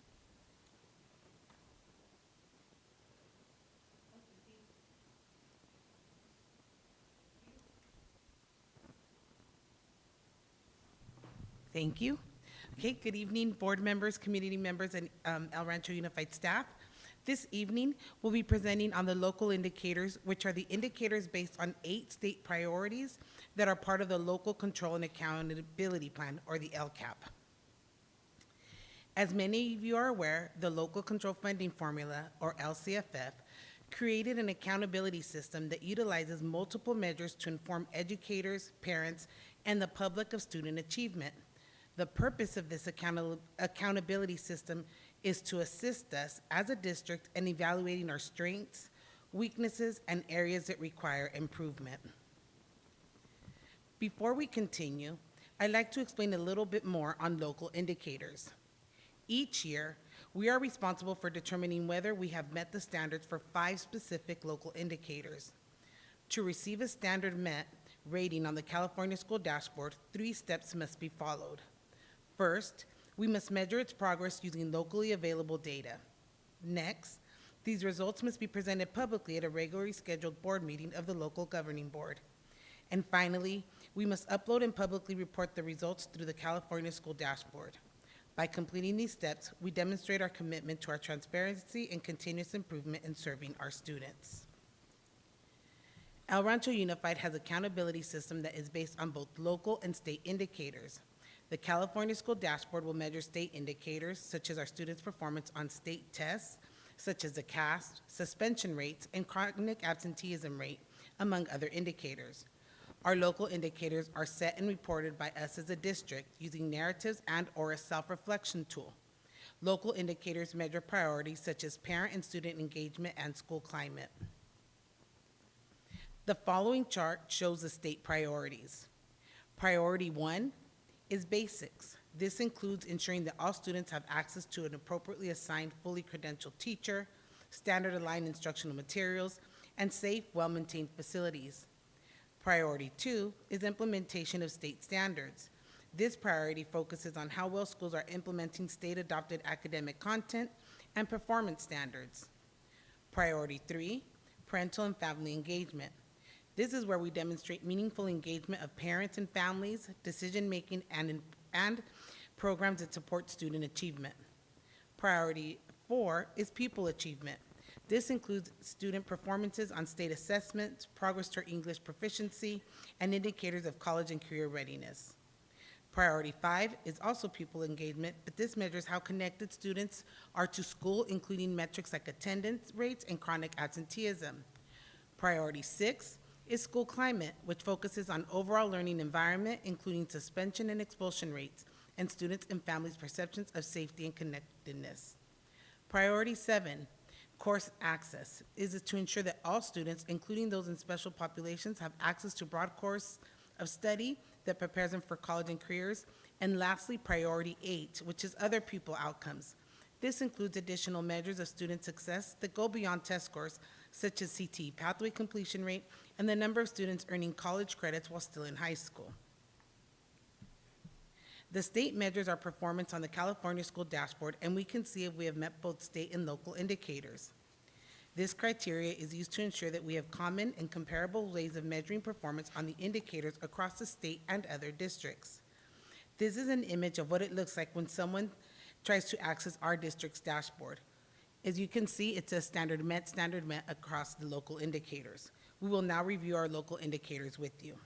Thank you. Okay, good evening, board members, community members, and El Rancho Unified staff. This evening, we'll be presenting on the local indicators, which are the indicators based on 8 state priorities that are part of the Local Control and Accountability Plan, or the LCAP. As many of you are aware, the Local Control Funding Formula, or LCFF, created an accountability system that utilizes multiple measures to inform educators, parents, and the public of student achievement. The purpose of this accountability system is to assist us as a district in evaluating our strengths, weaknesses, and areas that require improvement. Before we continue, I'd like to explain a little bit more on local indicators. Each year, we are responsible for determining whether we have met the standards for 5 specific local indicators. To receive a standard met rating on the California School Dashboard, 3 steps must be followed. First, we must measure its progress using locally available data. Next, these results must be presented publicly at a regularly scheduled board meeting of the local governing board. And finally, we must upload and publicly report the results through the California School Dashboard. By completing these steps, we demonstrate our commitment to our transparency and continuous improvement in serving our students. El Rancho Unified has an accountability system that is based on both local and state indicators. The California School Dashboard will measure state indicators, such as our students' performance on state tests, such as the CAST, suspension rates, and chronic absenteeism rate, among other indicators. Our local indicators are set and reported by us as a district using narratives and/or a self-reflection tool. Local indicators measure priorities such as parent and student engagement and school climate. The following chart shows the state priorities. Priority 1 is basics. This includes ensuring that all students have access to an appropriately assigned, fully credentialed teacher, standard-aligned instructional materials, and safe, well-maintained facilities. Priority 2 is implementation of state standards. This priority focuses on how well schools are implementing state-adopted academic content and performance standards. Priority 3, parental and family engagement. This is where we demonstrate meaningful engagement of parents and families, decision-making, and programs that support student achievement. Priority 4 is pupil achievement. This includes student performances on state assessments, progress toward English proficiency, and indicators of college and career readiness. Priority 5 is also pupil engagement, but this measures how connected students are to school, including metrics like attendance rates and chronic absenteeism. Priority 6 is school climate, which focuses on overall learning environment, including suspension and expulsion rates, and students' and families' perceptions of safety and connectedness. Priority 7, course access, is to ensure that all students, including those in special populations, have access to broad course of study that prepares them for college and careers. And lastly, priority 8, which is other pupil outcomes. This includes additional measures of student success that go beyond test scores, such as CTE pathway completion rate and the number of students earning college credits while still in high school. The state measures our performance on the California School Dashboard, and we can see if we have met both state and local indicators. This criteria is used to ensure that we have common and comparable ways of measuring performance on the indicators across the state and other districts. This is an image of what it looks like when someone tries to access our district's dashboard. As you can see, it says standard met across the local indicators. We will now review our local indicators with you.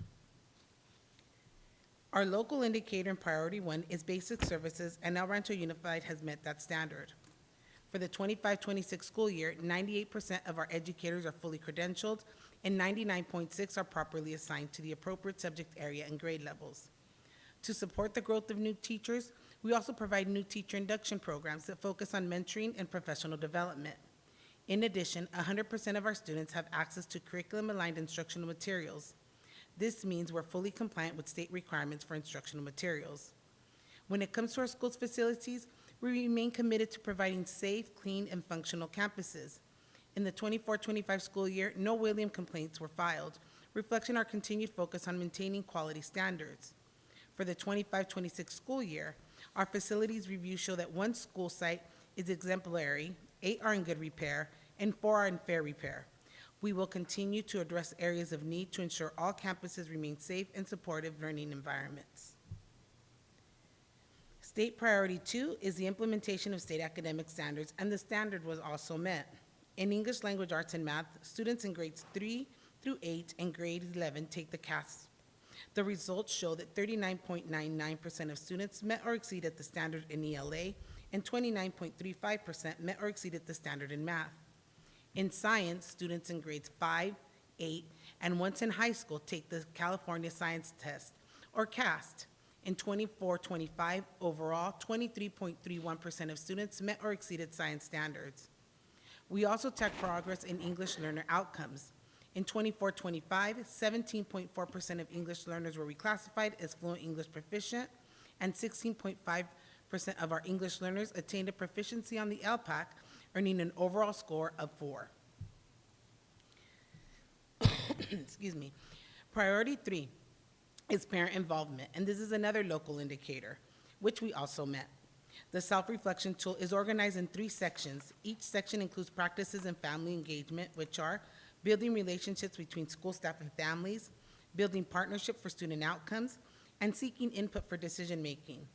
Our local indicator in priority 1 is basic services, and El Rancho Unified has met that standard. For the 25-26 school year, 98% of our educators are fully credentialed, and 99.6% are properly assigned to the appropriate subject area and grade levels. To support the growth of new teachers, we also provide new teacher induction programs that focus on mentoring and professional development. In addition, 100% of our students have access to curriculum-aligned instructional materials. This means we're fully compliant with state requirements for instructional materials. When it comes to our school's facilities, we remain committed to providing safe, clean, and functional campuses. In the 24-25 school year, no William complaints were filed, reflecting our continued focus on maintaining quality standards. For the 25-26 school year, our facilities reviews show that 1 school site is exemplary, 8 are in good repair, and 4 are in fair repair. We will continue to address areas of need to ensure all campuses remain safe and supportive learning environments. State priority 2 is the implementation of state academic standards, and the standard was also met. In English language arts and math, students in grades 3 through 8 and grade 11 take the CASP. The results show that 39.99% of students met or exceeded the standard in ELA, and 29.35% met or exceeded the standard in math. In science, students in grades 5, 8, and once in high school take the California Science Test, or CAST. In 24-25, overall, 23.31% of students met or exceeded science standards. We also track progress in English learner outcomes. In 24-25, 17.4% of English learners were reclassified as fluent English proficient, and 16.5% of our English learners attained a proficiency on the LPAC, earning an overall score of 4. Excuse me. Priority 3 is parent involvement, and this is another local indicator, which we also met. The self-reflection tool is organized in 3 sections. Each section includes practices in family engagement, which are building relationships between school staff and families, building partnership for student outcomes, and seeking input for decision-making.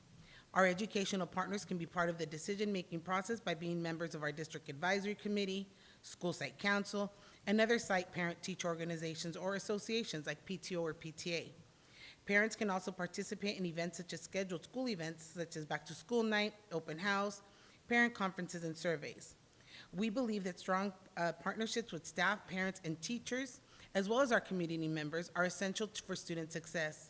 Our educational partners can be part of the decision-making process by being members of our district advisory committee, school site council, and other site parent-teacher organizations or associations like PTO or PTA. Parents can also participate in events such as scheduled school events, such as back-to-school night, open house, parent conferences, and surveys. We believe that strong partnerships with staff, parents, and teachers, as well as our community members, are essential for student success.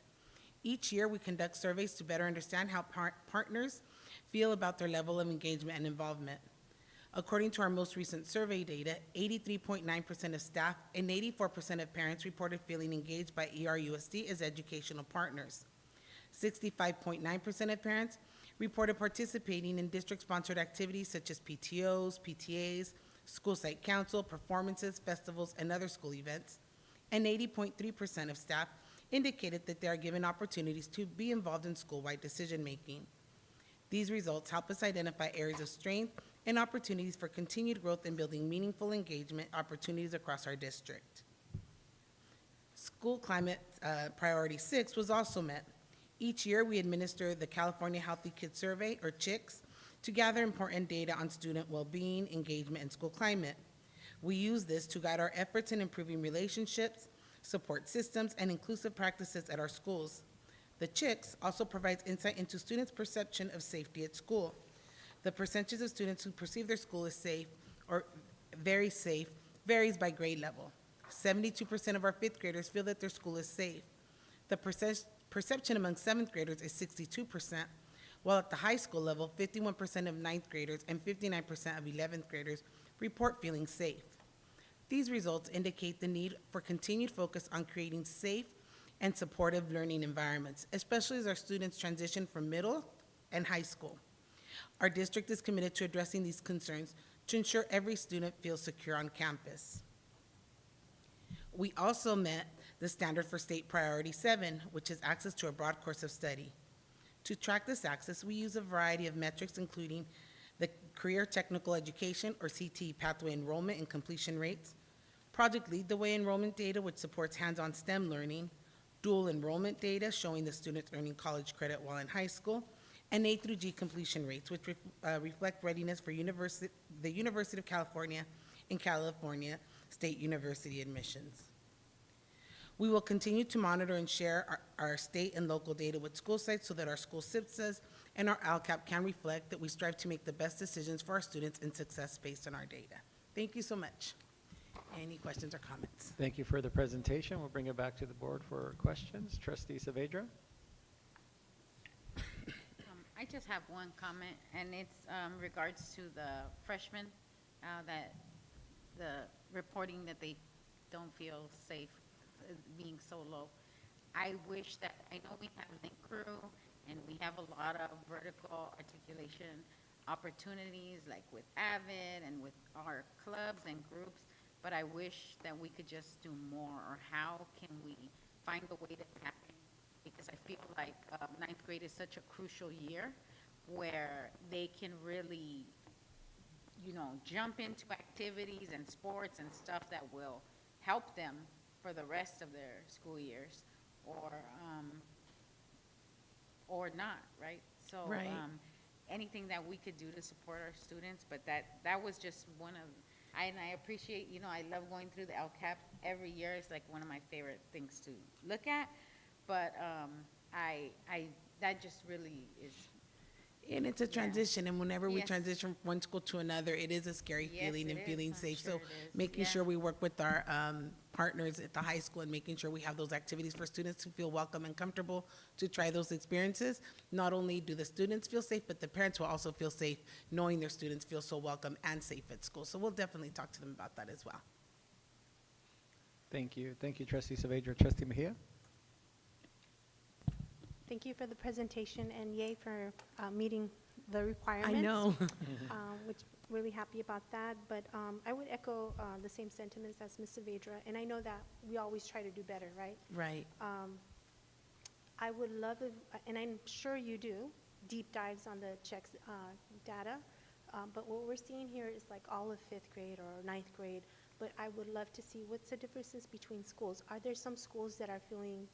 Each year, we conduct surveys to better understand how partners feel about their level of engagement and involvement. According to our most recent survey data, 83.9% of staff and 84% of parents reported feeling engaged by ERUSD as educational partners. 65.9% of parents reported participating in district-sponsored activities such as PTOs, PTAs, school site council, performances, festivals, and other school events. And 80.3% of staff indicated that they are given opportunities to be involved in school-wide decision-making. These results help us identify areas of strength and opportunities for continued growth in building meaningful engagement opportunities across our district. School climate priority 6 was also met. Each year, we administer the California Healthy Kids Survey, or CHICS, to gather important data on student well-being, engagement, and school climate. We use this to guide our efforts in improving relationships, support systems, and inclusive practices at our schools. The CHICS also provides insight into students' perception of safety at school. The percentage of students who perceive their school as safe or very safe varies by grade level. 72% of our fifth graders feel that their school is safe. The perception among seventh graders is 62%, while at the high school level, 51% of ninth graders and 59% of 11th graders report feeling safe. These results indicate the need for continued focus on creating safe and supportive learning environments, especially as our students transition from middle and high school. Our district is committed to addressing these concerns to ensure every student feels secure on campus. We also met the standard for State Priority 7, which is access to a broad course of study. To track this access, we use a variety of metrics, including the Career Technical Education, or CTE, pathway enrollment and completion rates, Project Lead the Way enrollment data, which supports hands-on STEM learning, dual enrollment data showing the students earning college credit while in high school, and A through G completion rates, which reflect readiness for the University of California and California State University admissions. We will continue to monitor and share our state and local data with school sites so that our school SIPSAs and our LCAP can reflect that we strive to make the best decisions for our students and success based on our data. Thank you so much. Any questions or comments? Thank you for the presentation. We'll bring it back to the board for questions. Trustee Saavedra? I just have one comment, and it's regards to the freshmen that the reporting that they don't feel safe being so low. I wish that, I know we have Link Crew and we have a lot of vertical articulation opportunities like with AVID and with our clubs and groups, but I wish that we could just do more, or how can we find a way to tap in? Because I feel like ninth grade is such a crucial year where they can really, jump into activities and sports and stuff that will help them for the rest of their school years, or not, right? So Right. Anything that we could do to support our students, but that was just one of, and I appreciate, I love going through the LCAP every year. It's like one of my favorite things to look at, but that just really is. And it's a transition, and whenever we Yes. transition from one school to another, it is a scary Yes, feeling it and is. feeling I'm safe. sure So it is. making Yeah. sure we work with our partners at the high school and making sure we have those activities for students to feel welcome and comfortable to try those experiences. Not only do the students feel safe, but the parents will also feel safe knowing their students feel so welcome and safe at school. So we'll definitely talk to them about that as well. Thank you. Thank you, Trustee Saavedra. Trustee Mejia? Thank you for the presentation, and yay for meeting the requirements. I know. Which really happy about that, but I would echo the same sentiments as Ms. Saavedra, and I know that we always try to do better, right? Right. I would love if, and I'm sure you do, deep dives on the checks data, but what we're seeing here is like all of fifth grade or ninth grade, but I would love to see what's the differences between schools. Are there some schools that are feeling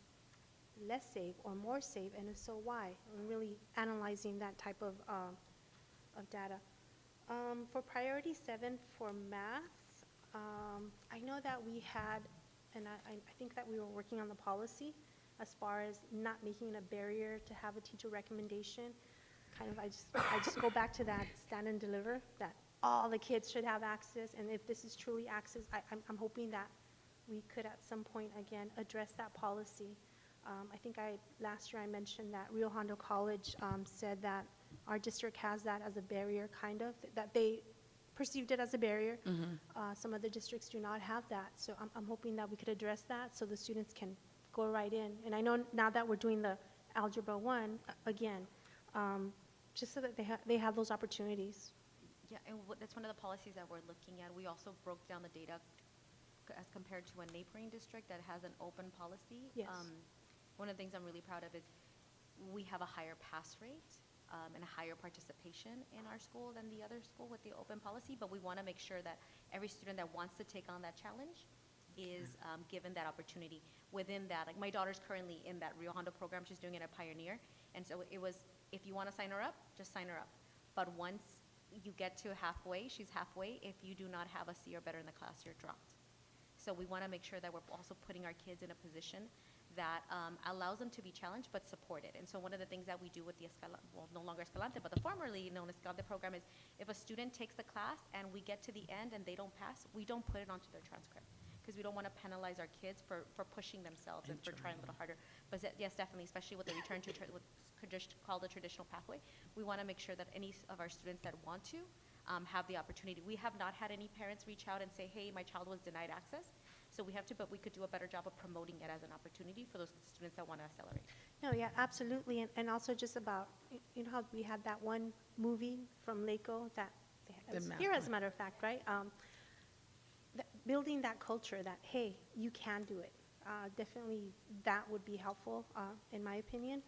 less safe or more safe, and if so, why? I'm really analyzing that type of data. For priority 7 for math, I know that we had, and I think that we were working on the policy as far as not making it a barrier to have a teacher recommendation. Kind of, I just go back to that stand and deliver, that all the kids should have access, and if this is truly access, I'm hoping that we could at some point, again, address that policy. I think last year I mentioned that Rio Hondo College said that our district has that as a barrier, kind of, that they perceived it as a barrier. Some other districts do not have that, so I'm hoping that we could address that so the students can go right in. And I know now that we're doing the Algebra 1, again, just so that they have those opportunities. Yeah, and that's one of the policies that we're looking at. We also broke down the data as compared to a neighboring district that has an open policy. Yes. One of the things I'm really proud of is we have a higher pass rate and a higher participation in our school than the other school with the open policy, but we want to make sure that every student that wants to take on that challenge is given that opportunity. Within that, like my daughter's currently in that Rio Hondo program, she's doing it at Pioneer, and so it was, if you want to sign her up, just sign her up. But once you get to halfway, she's halfway, if you do not have a C or better in the class, you're dropped. So we want to make sure that we're also putting our kids in a position that allows them to be challenged but supported. And so one of the things that we do with the no longer Escalante, but the formerly known Escalante program is if a student takes the class and we get to the end and they don't pass, we don't put it onto their transcript. because we don't want to penalize our kids for pushing themselves and for trying a little harder. But yes, definitely, especially with the return to what's called the traditional pathway, we want to make sure that any of our students that want to have the opportunity. We have not had any parents reach out and say, hey, my child was denied access. So we have to, but we could do a better job of promoting it as an opportunity for those students that want to accelerate. No, yeah, absolutely. And also just about, you know how we had that one movie from LACO that The was math here, as a one. matter of fact, right? Building that culture that, hey, you can do it. Definitely that would be helpful, in my opinion.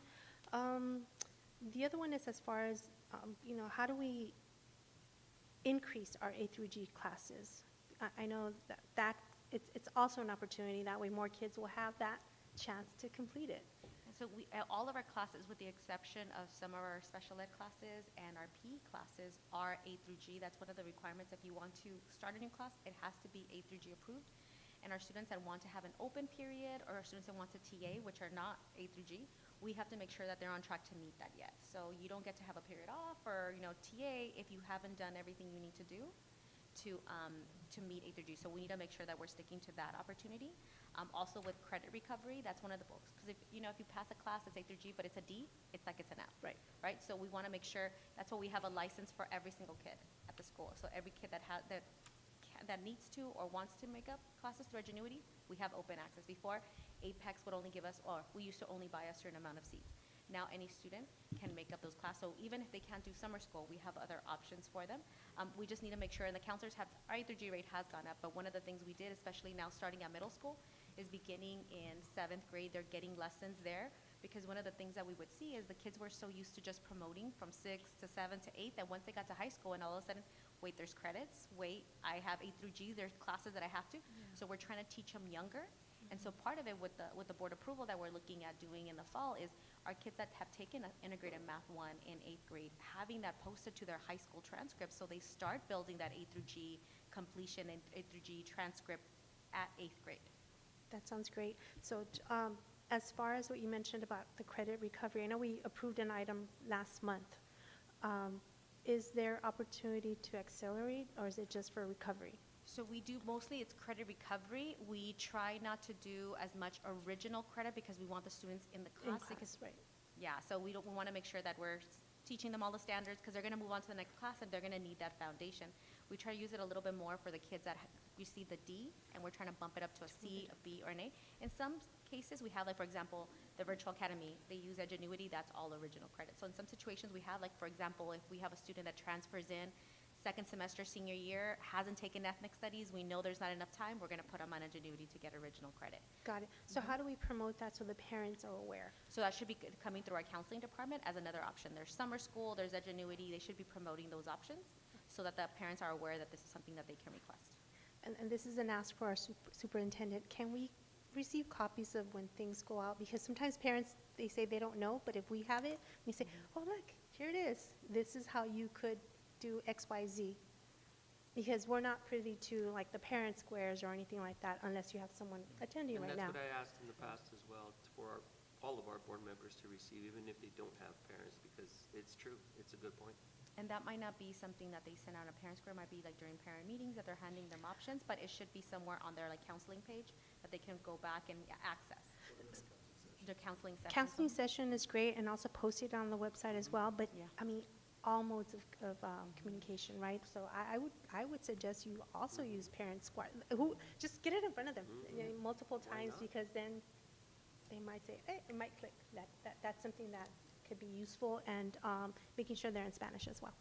The other one is as far as, you know, how do we increase our A through G classes? I know that it's also an opportunity. That way more kids will have that chance to complete it. And so all of our classes, with the exception of some of our special ed classes and our PE classes, are A through G. That's one of the requirements. If you want to start a new class, it has to be A through G approved. And our students that want to have an open period, or our students that want to TA, which are not A through G, we have to make sure that they're on track to meet that yet. So you don't get to have a period off or, you know, TA if you haven't done everything you need to do to meet A through G. So we need to make sure that we're sticking to that opportunity. Also with credit recovery, that's one of the books. Because if you pass a class that's A through G, but it's a D, it's like it's an F. Right. Right? So we want to make sure, that's why we have a license for every single kid at the school. So every kid that needs to or wants to make up classes through Ingenuity, we have open access. Before, Apex would only give us, or we used to only buy a certain amount of seats. Now any student can make up those classes. So even if they can't do summer school, we have other options for them. We just need to make sure, and the counselors have, our A through G rate has gone up, but one of the things we did, especially now starting at middle school, is beginning in 7th grade, they're getting lessons there. Because one of the things that we would see is the kids were so used to just promoting from 6 to 7 to 8 that once they got to high school and all of a sudden, wait, there's credits, wait, I have A through G, there's classes that I have to. So we're trying to teach them younger. And so part of it with the board approval that we're looking at doing in the fall is our kids that have taken integrated math 1 in 8th grade, having that posted to their high school transcript so they start building that A through G completion and A through G transcript at 8th grade. That sounds great. So as far as what you mentioned about the credit recovery, I know we approved an item last month. Is there opportunity to accelerate, or is it just for recovery? So we do, mostly it's credit recovery. We try not to do as much original credit because we want the students in the class. Right. Yeah, so we want to make sure that we're teaching them all the standards because they're going to move on to the next class and they're going to need that foundation. We try to use it a little bit more for the kids that receive the D, and we're trying to bump it up to a C, a B, or an A. In some cases, we have, like, for example, the Virtual Academy. They use Ingenuity. That's all original credit. So in some situations, we have, like, for example, if we have a student that transfers in second semester senior year, hasn't taken ethnic studies, we know there's not enough time, we're going to put them on Ingenuity to get original credit. Got it. So how do we promote that so the parents are aware? So that should be coming through our counseling department as another option. There's summer school, there's Ingenuity. They should be promoting those options so that the parents are aware that this is something that they can request. And this is an ask for our superintendent. Can we receive copies of when things go out? Because sometimes parents, they say they don't know, but if we have it, we say, oh, look, here it is. This is how you could do X, Y, Z. Because we're not privy to, like, the parent squares or anything like that unless you have someone attending right now. And that's what I asked in the past as well, for all of our board members to receive, even if they don't have parents, because it's true. It's a good point. And that might not be something that they send out on parent square. It might be like during parent meetings that they're handing them options, but it should be somewhere on their, like, counseling page that they can go back and access. Their counseling session. Counseling session is great, and also post it on the website as well, but, Yeah. I mean, all modes of communication, right? So I would suggest you also use parent squad, just get it in front of them, multiple times, because then they might say, hey, it might click. That's something that could be useful, and making sure they're in Spanish as well.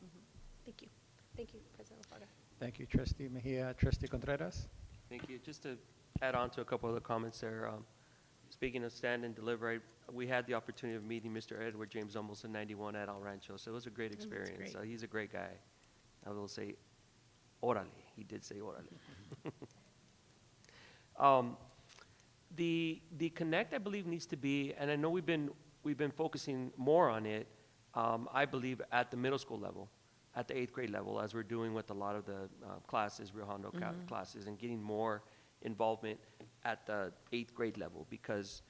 Thank you. Thank you, President Lafarga. Thank you, Trustee Mejia. Trustee Contreras? Thank you. Just to add on to a couple of the comments there, speaking of stand and deliver, we had the opportunity of meeting Mr. Edward James almost in 91 at El Rancho, so it was a great experience. great. He's a great guy. I will say, orale. He did say orale. The connect, I believe, needs to be, and I know we've been focusing more on it, I believe, at the middle school level, at the 8th grade level, as we're doing with a lot of the classes, Rio Hondo classes, and getting more involvement at the 8th grade level, because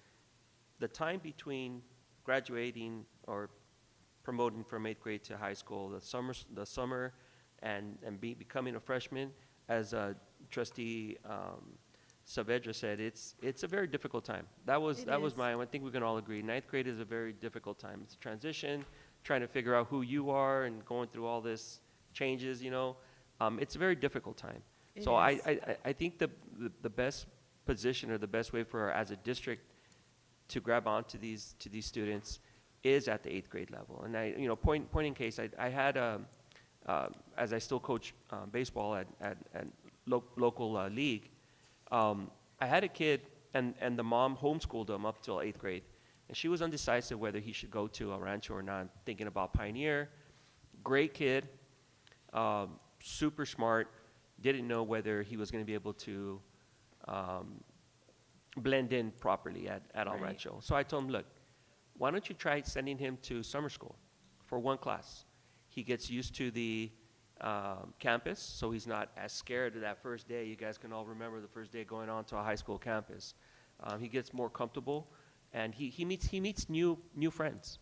the time between graduating or promoting from 8th grade to high school, the summer and becoming a freshman, as Trustee Saavedra said, it's a very difficult time. That was It is. I think we can all agree. Ninth grade is a very difficult time. It's a transition, trying to figure out who you are and going through all this changes, you know. It's a very difficult time. It So is. I think the best position or the best way for as a district to grab onto these students is at the 8th grade level. And I, you know, point in case, I had as I still coach baseball at local league, I had a kid and the mom homeschooled him up till 8th grade, and she was undecisive whether he should go to a rancho or not, thinking about Pioneer. Great kid, super smart, didn't know whether he was going to be able to blend in properly at El Right. Rancho. So I told him, look, why don't you try sending him to summer school for one class? He gets used to the campus, so he's not as scared of that first day. You guys can all remember the first day going on to a high school campus. He gets more comfortable, and he meets new friends,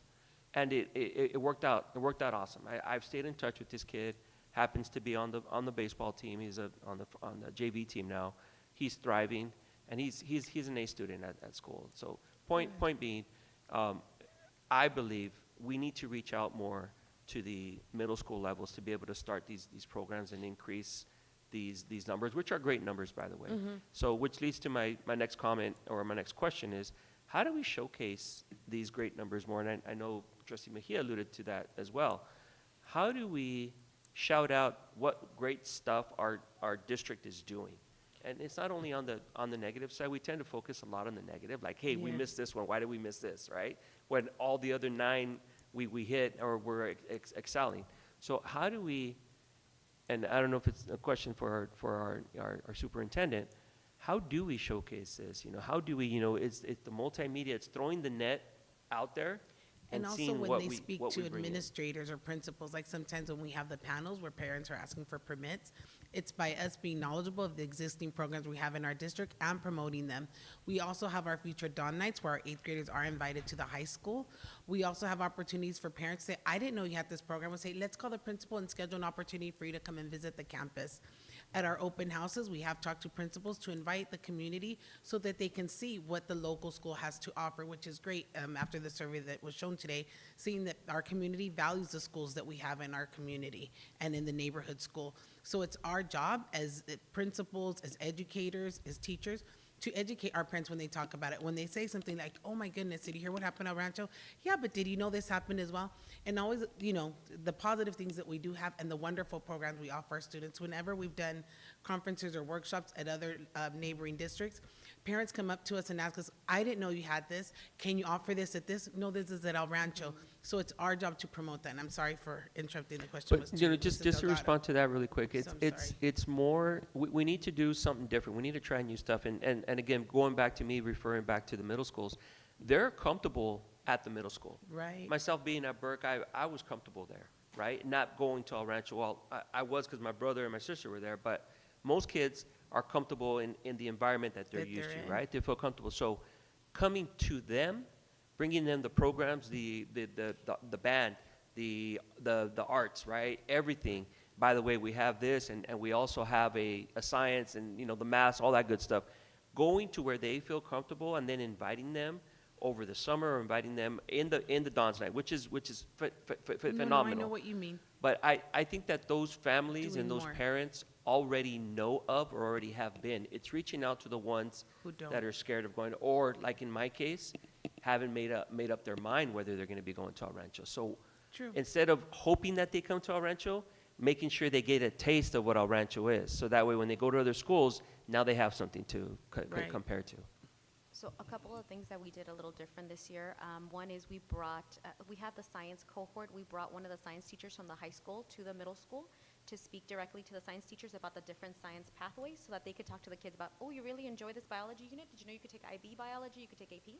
and it worked out. It worked out awesome. I've stayed in touch with this kid. Happens to be on the baseball team. He's on the JV team now. He's thriving, and he's an A student at school. So point being, I believe we need to reach out more to the middle school levels to be able to start these programs and increase these numbers, which are great numbers, by the way. So which leads to my next comment or my next question is, how do we showcase these great numbers more? And I know Trustee Mejia alluded to that as well. How do we shout out what great stuff our district is doing? And it's not only on the negative side. We tend to focus a lot on the negative, like, hey, we missed this one. Why did we miss this, right? When all the other 9 we hit or we're excelling. So how do we, and I don't know if it's a question for our superintendent, how do we showcase this? You know, how do we, you know, it's the multimedia, it's throwing the net out there And also seeing when what they we speak what to we bring in. administrators or principals, like sometimes when we have the panels where parents are asking for permits, it's by us being knowledgeable of the existing programs we have in our district and promoting them. We also have our future dawn nights where our 8th graders are invited to the high school. We also have opportunities for parents to say, I didn't know you had this program. We'll say, let's call the principal and schedule an opportunity for you to come and visit the campus. At our open houses, we have talked to principals to invite the community so that they can see what the local school has to offer, which is great after the survey that was shown today, seeing that our community values the schools that we have in our community and in the neighborhood school. So it's our job as principals, as educators, as teachers, to educate our parents when they talk about it. When they say something like, oh my goodness, did you hear what happened at Rancho? Yeah, but did you know this happened as well? And always, you know, the positive things that we do have and the wonderful programs we offer our students. Whenever we've done conferences or workshops at other neighboring districts, parents come up to us and ask us, I didn't know you had this. Can you offer this at this? No, this is at El Rancho. So it's our job to promote that. And I'm sorry for interrupting the question. But you know, just to respond to that really quick, So I'm sorry. it's more. We need to do something different. We need to try new stuff. And again, going back to me referring back to the middle schools, they're comfortable at the middle school. Right. Myself being at Burke, I was comfortable there, right? Not going to El Rancho. Well, I was because my brother and my sister were there, but most kids are comfortable in the environment that they're used to, in. right? They feel comfortable. So coming to them, bringing them the programs, the band, the arts, right? Everything. By the way, we have this, and we also have a science and, you know, the math, all that good stuff. Going to where they feel comfortable and then inviting them over the summer or inviting them in the Don's night, which is phenomenal. No, I know what you mean. But I think that those families Doing and those more. parents already know of or already have been. It's reaching out to the ones Who don't. that are scared of going, or like in my case, haven't made up their mind whether they're going to be going to El Rancho. So True. instead of hoping that they come to El Rancho, making sure they get a taste of what El Rancho is. So that way when they go to other schools, now they have something to Right. compare to. So a couple of things that we did a little different this year. One is we brought, we have the science cohort. We brought one of the science teachers from the high school to the middle school to speak directly to the science teachers about the different science pathways so that they could talk to the kids about, oh, you really enjoy this biology unit? Did you know you could take IB biology? You could take AP?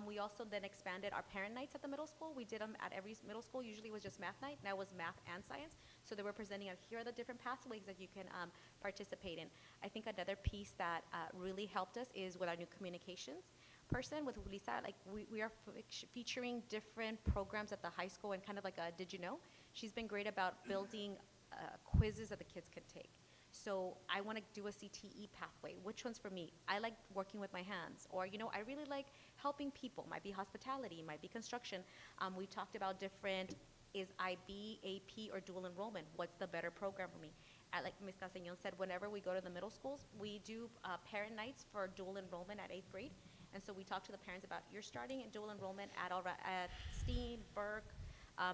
We also then expanded our parent nights at the middle school. We did them at every middle school. Usually it was just math night. Now it was math and science. So they were presenting, here are the different pathways that you can participate in. I think another piece that really helped us is with our new communications person, with Lisa. Like we are featuring different programs at the high school and kind of like a did you know? She's been great about building quizzes that the kids could take. So I want to do a CTE pathway. Which one's for me? I like working with my hands, or I really like helping people. Might be hospitality, might be construction. We talked about different, is IB, AP, or dual enrollment? What's the better program for me? Like Ms. Castañon said, whenever we go to the middle schools, we do parent nights for dual enrollment at 8th grade. And so we talk to the parents about, you're starting in dual enrollment at Steen, Burke,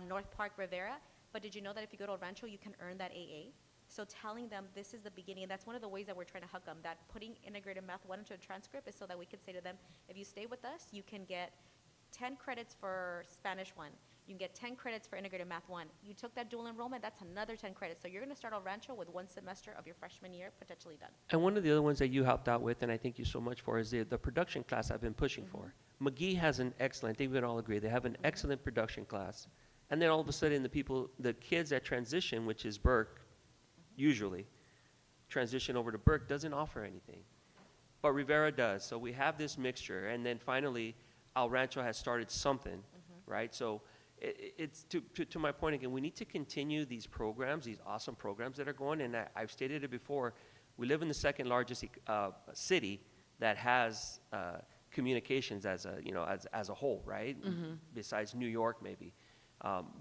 North Park, Rivera. But did you know that if you go to El Rancho, you can earn that AA? So telling them this is the beginning, and that's one of the ways that we're trying to hug them, that putting integrated math 1 into a transcript is so that we can say to them, if you stay with us, you can get 10 credits for Spanish 1. You can get 10 credits for integrated math 1. You took that dual enrollment, that's another 10 credits. So you're going to start El Rancho with 1 semester of your freshman year potentially done. And one of the other ones that you helped out with, and I thank you so much for, is the production class I've been pushing for. McGee has an excellent, I think we can all agree, they have an excellent production class. And then all of a sudden the kids that transition, which is Burke, usually, transition over to Burke, doesn't offer anything. But Rivera does. So we have this mixture. And then finally, El Rancho has started something, right? So it's to my point again, we need to continue these programs, these awesome programs that are going. And I've stated it before, we live in the second largest city that has communications as a whole, right? Besides New York, maybe.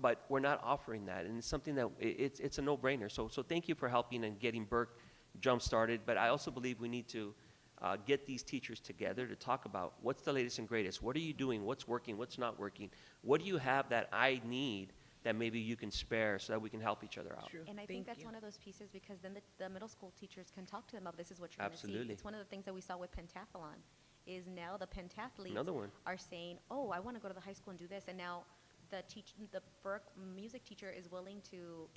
But we're not offering that, and it's something that it's a no-brainer. So thank you for helping and getting Burke jump-started. But I also believe we need to get these teachers together to talk about what's the latest and greatest. What are you doing? What's working? What's not working? What do you have that I need that maybe you can spare so that we can help each other out? And I think that's one of those pieces, because then the middle school teachers can talk to them about, this is what you're going to see. Absolutely. It's one of the things that we saw with pentathlon, is now the pentathletes Another one. are saying, oh, I want to go to the high school and do this. And now the Burke music teacher is willing to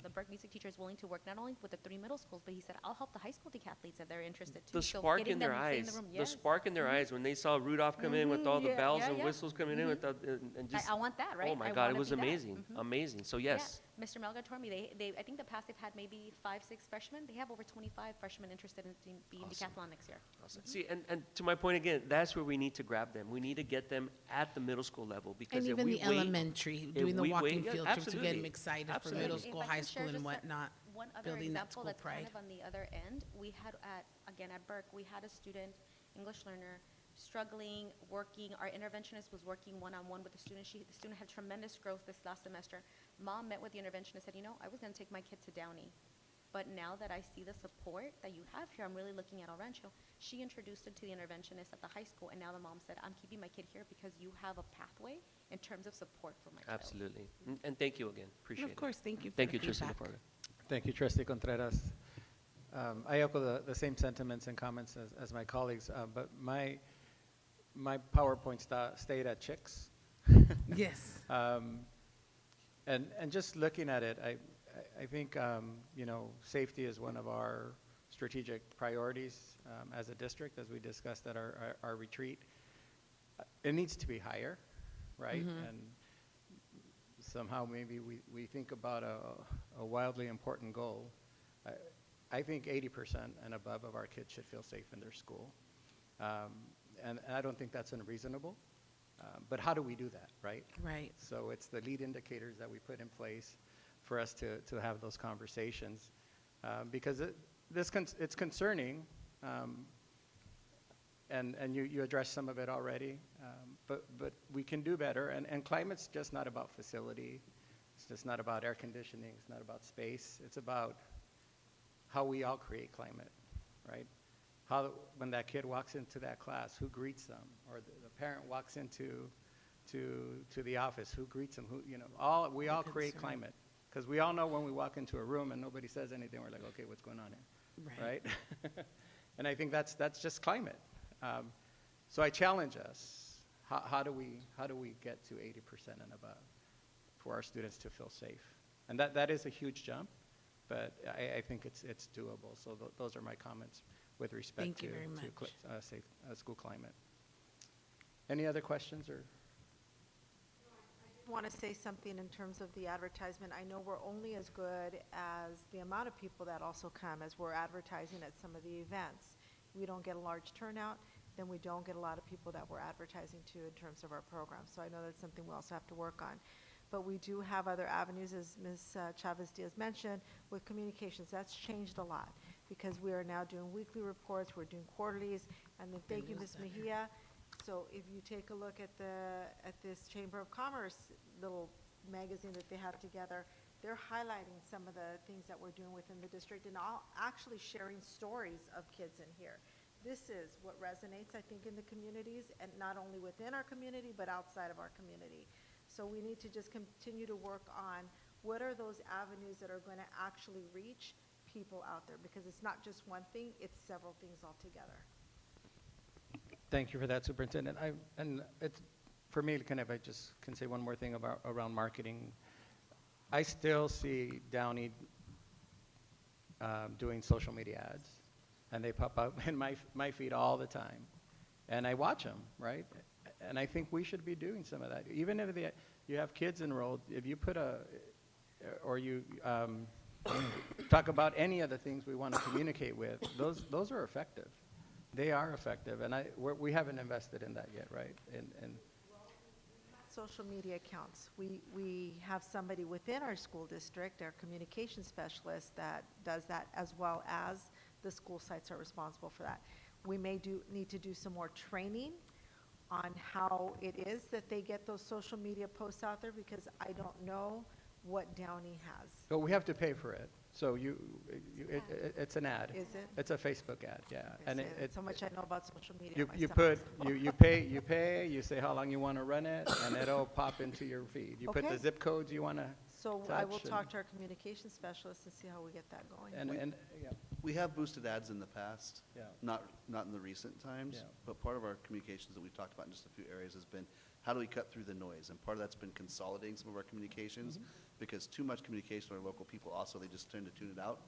work not only with the 3 middle schools, but he said, I'll help the high school decathletes if they're interested too. The So spark getting in them their stay in eyes, the room, the yes. spark in their eyes when they saw Rudolph come in with all the bells and yeah. whistles coming in with and just, I want that, right? oh my I God, it wanna was be that. amazing, amazing. So yes. Yeah. Mr. Melga told me I think the past they've had maybe 5, 6 freshmen. They have over 25 freshmen interested in being decathlon next year. Awesome. See, and to my point again, that's where we need to grab them. We need to get them at the middle school level, because And if even we the wait, elementary, if doing the we walking wait- field yeah, trips to get them absolutely. excited for Absolutely. middle If school, I can high share school, and just whatnot. one other building that example school that's kind pride. of on the other end, we had at Burke, we had a student, English learner, struggling, working. Our interventionist was working one-on-one with the student. The student had tremendous growth this last semester. Mom met with the interventionist and said, I was going to take my kid to Downey. But now that I see the support that you have here, I'm really looking at El Rancho. She introduced it to the interventionist at the high school, and now the mom said, I'm keeping my kid here because you have a pathway in terms of support for my child. Absolutely. And thank you again. Appreciate it. Of course, thank you for Thank the you, Trustee feedback. LaFarga. Thank you, Trustee Contreras. I echo the same sentiments and comments as my colleagues, but my PowerPoint stayed at chicks. Yes. And just looking at it, I think, safety is one of our strategic priorities as a district, as we discussed at our retreat. It needs to be higher, right? And somehow maybe we think about a wildly important goal. I think 80% and above of our kids should feel safe in their school. And I don't think that's unreasonable. But how do we do that, right? Right. So it's the lead indicators that we put in place for us to have those conversations. Because it's concerning, and you addressed some of it already, but we can do better. And climate's just not about facility. It's just not about air conditioning. It's not about space. It's about how we all create climate, right? How, when that kid walks into that class, who greets them? Or the parent walks into the office, who greets them? We all create climate. Because we all know when we walk into a room and nobody says anything, we're like, okay, what's going on here, right? And I think that's just climate. So I challenge us, how do we get to 80% and above for our students to feel safe? And that is a huge jump, but I think it's doable. So those are my comments with respect to safe school climate. Any other questions or? I want to say something in terms of the advertisement. I know we're only as good as the amount of people that also come as we're advertising at some of the events. We don't get a large turnout, then we don't get a lot of people that we're advertising to in terms of our program. So I know that's something we also have to work on. But we do have other avenues, as Ms. Chavez-Diaz mentioned, with communications. That's changed a lot. because we are now doing weekly reports, we're doing quarterlies, and then thank you, Ms. Mejia. So if you take a look at this Chamber of Commerce little magazine that they have together, they're highlighting some of the things that we're doing within the district and all actually sharing stories of kids in here. This is what resonates, I think, in the communities, and not only within our community, but outside of our community. So we need to just continue to work on what are those avenues that are going to actually reach people out there, because it's not just one thing, it's several things altogether. Thank you for that, Superintendent. And it's, for me, kind of, I just can say one more thing about around marketing. I still see Downey doing social media ads, and they pop up in my feed all the time, and I watch them, right? And I think we should be doing some of that. Even if you have kids enrolled, if you put or you talk about any of the things we want to communicate with, those are effective. They are effective, and we haven't invested in that yet, right? And Social media accounts. We have somebody within our school district, our communication specialist, that does that, as well as the school sites are responsible for that. We may need to do some more training on how it is that they get those social media posts out there, because I don't know what Downey has. but we have to pay for it. So it's an ad. Is it? It's a Facebook ad, yeah. And it's so much I know about social media you myself. you pay, you say how long you want to run it, and it'll pop into your feed. You put Okay. the zip codes you want to So I will talk to our communication specialist and see how we get that going. and yeah. We have boosted ads in the past. Yeah. Not in the recent times. Yeah. But part of our communications that we've talked about in just a few areas has been, how do we cut through the noise? And part of that's been consolidating some of our communications, because too much communication with our local people, also, they just tend to tune it out,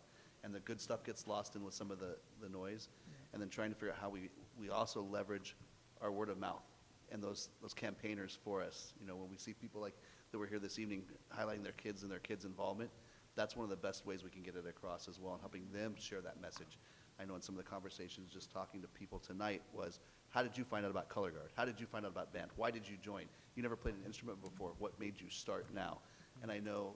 and the good stuff gets lost in with some of the noise. And then trying to figure out how we also leverage our word of mouth and those campaigners for us. You know, when we see people like that were here this evening highlighting their kids and their kids' involvement, that's one of the best ways we can get it across as well, and helping them share that message. I know in some of the conversations just talking to people tonight was, how did you find out about color guard? How did you find out about band? Why did you join? You never played an instrument before. What made you start now? And I know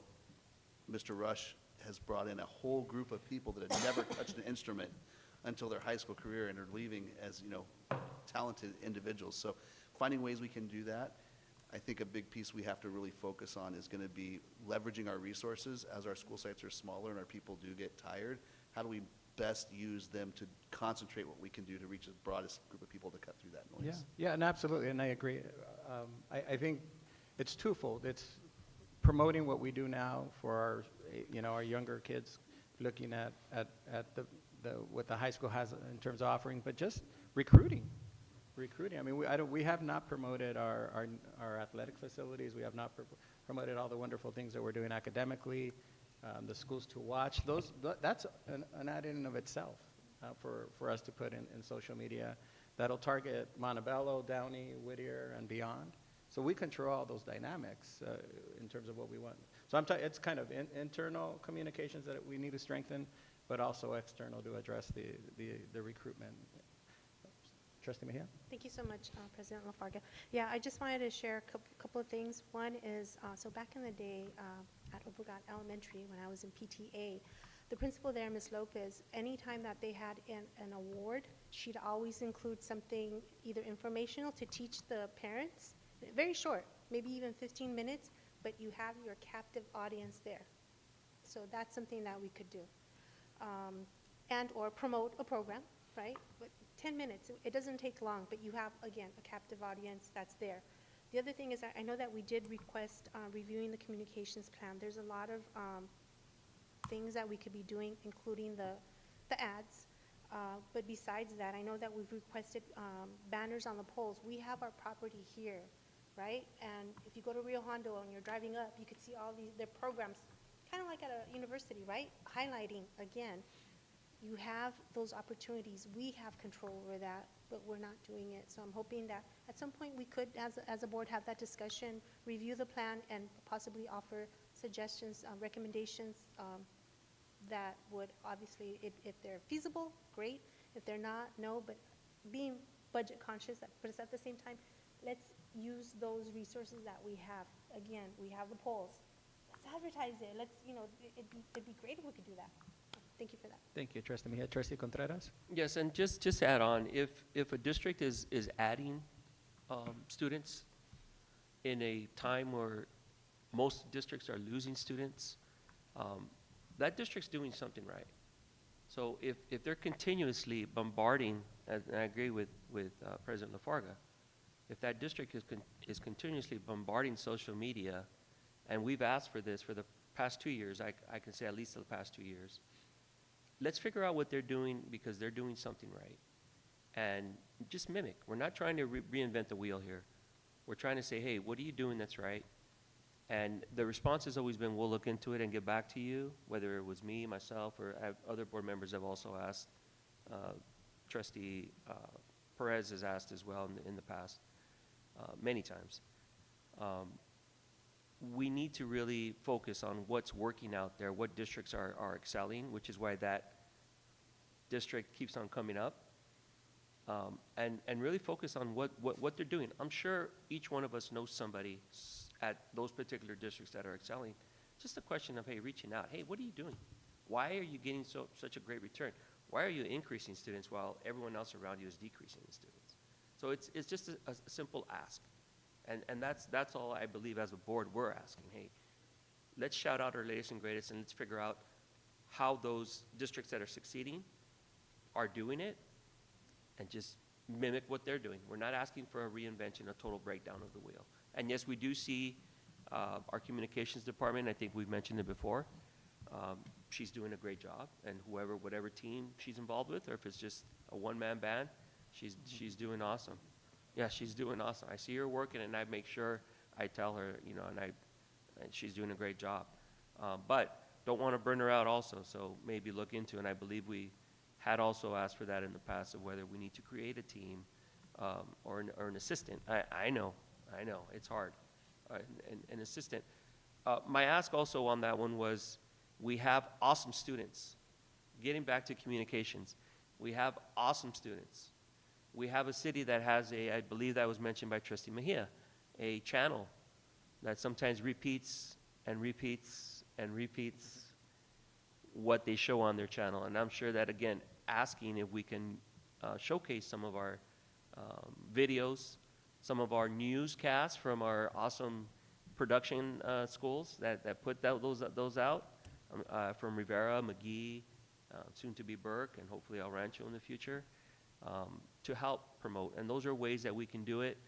Mr. Rush has brought in a whole group of people that had never touched an instrument until their high school career and are leaving as, talented individuals. So finding ways we can do that. I think a big piece we have to really focus on is going to be leveraging our resources as our school sites are smaller and our people do get tired. How do we best use them to concentrate what we can do to reach the broadest group of people to cut through that noise? Yeah, and absolutely, and I agree. I think it's twofold. It's promoting what we do now for our younger kids, looking at what the high school has in terms of offering, but just recruiting. I mean, we have not promoted our athletic facilities. We have not promoted all the wonderful things that we're doing academically, the schools to watch. That's an ad in and of itself for us to put in social media. That'll target Montebello, Downey, Whittier, and beyond. So we control all those dynamics in terms of what we want. So it's kind of internal communications that we need to strengthen, but also external to address the recruitment. Trustee Mejia? Thank you so much, President LaFarga. Yeah, I just wanted to share a couple of things. One is, so back in the day at Obregon Elementary, when I was in PTA, the principal there, Ms. Lopez, anytime that they had an award, she'd always include something either informational to teach the parents, very short, maybe even 15 minutes, but you have your captive audience there. So that's something that we could do. And or promote a program, right? But 10 minutes, it doesn't take long, but you have, again, a captive audience that's there. The other thing is, I know that we did request reviewing the communications plan. There's a lot of things that we could be doing, including the ads. But besides that, I know that we've requested banners on the poles. We have our property here, right? And if you go to Rio Hondo and you're driving up, you could see all their programs, kind of like at a university, right? Highlighting, again. You have those opportunities. We have control over that, but we're not doing it. So I'm hoping that at some point we could, as a board, have that discussion, review the plan, and possibly offer suggestions, recommendations that would obviously, if they're feasible, great. If they're not, no, but being budget conscious, but at the same time, let's use those resources that we have. Again, we have the polls. Let's advertise it. Let's, it'd be great if we could do that. Thank you for that. Thank you, Trustee Mejia. Trustee Contreras? Yes, and just to add on, if a district is adding students in a time where most districts are losing students, that district's doing something right. So if they're continuously bombarding, and I agree with President Lafarga, if that district is continuously bombarding social media, and we've asked for this for the past 2 years, I can say at least the past 2 years, let's figure out what they're doing because they're doing something right. And just mimic. We're not trying to reinvent the wheel here. We're trying to say, hey, what are you doing that's right? And the response has always been, we'll look into it and get back to you, whether it was me, myself, or other board members have also asked. Trustee Perez has asked as well in the past, many times. We need to really focus on what's working out there, what districts are excelling, which is why that district keeps on coming up, and really focus on what they're doing. I'm sure each one of us knows somebody at those particular districts that are excelling. Just a question of, hey, reaching out. Hey, what are you doing? Why are you getting such a great return? Why are you increasing students while everyone else around you is decreasing the students? So it's just a simple ask. And that's all I believe as a board we're asking. Hey, let's shout out our latest and greatest and let's figure out how those districts that are succeeding are doing it and just mimic what they're doing. We're not asking for a reinvention, a total breakdown of the wheel. And yes, we do see our communications department, I think we've mentioned it before, she's doing a great job, and whatever team she's involved with, or if it's just a one-man band, she's doing awesome. Yeah, she's doing awesome. I see her working, and I make sure I tell her, and she's doing a great job. But don't want to burn her out also, so maybe look into, and I believe we had also asked for that in the past, of whether we need to create a team or an assistant. I know, it's hard, an assistant. My ask also on that one was, we have awesome students. Getting back to communications, we have awesome students. We have a city that has I believe that was mentioned by Trustee Mejia, a channel that sometimes repeats and repeats and repeats what they show on their channel. And I'm sure that, again, asking if we can showcase some of our videos, some of our newscasts from our awesome production schools that put those out, from Rivera, McGee, soon to be Burke, and hopefully El Rancho in the future, to help promote. And those are ways that we can do it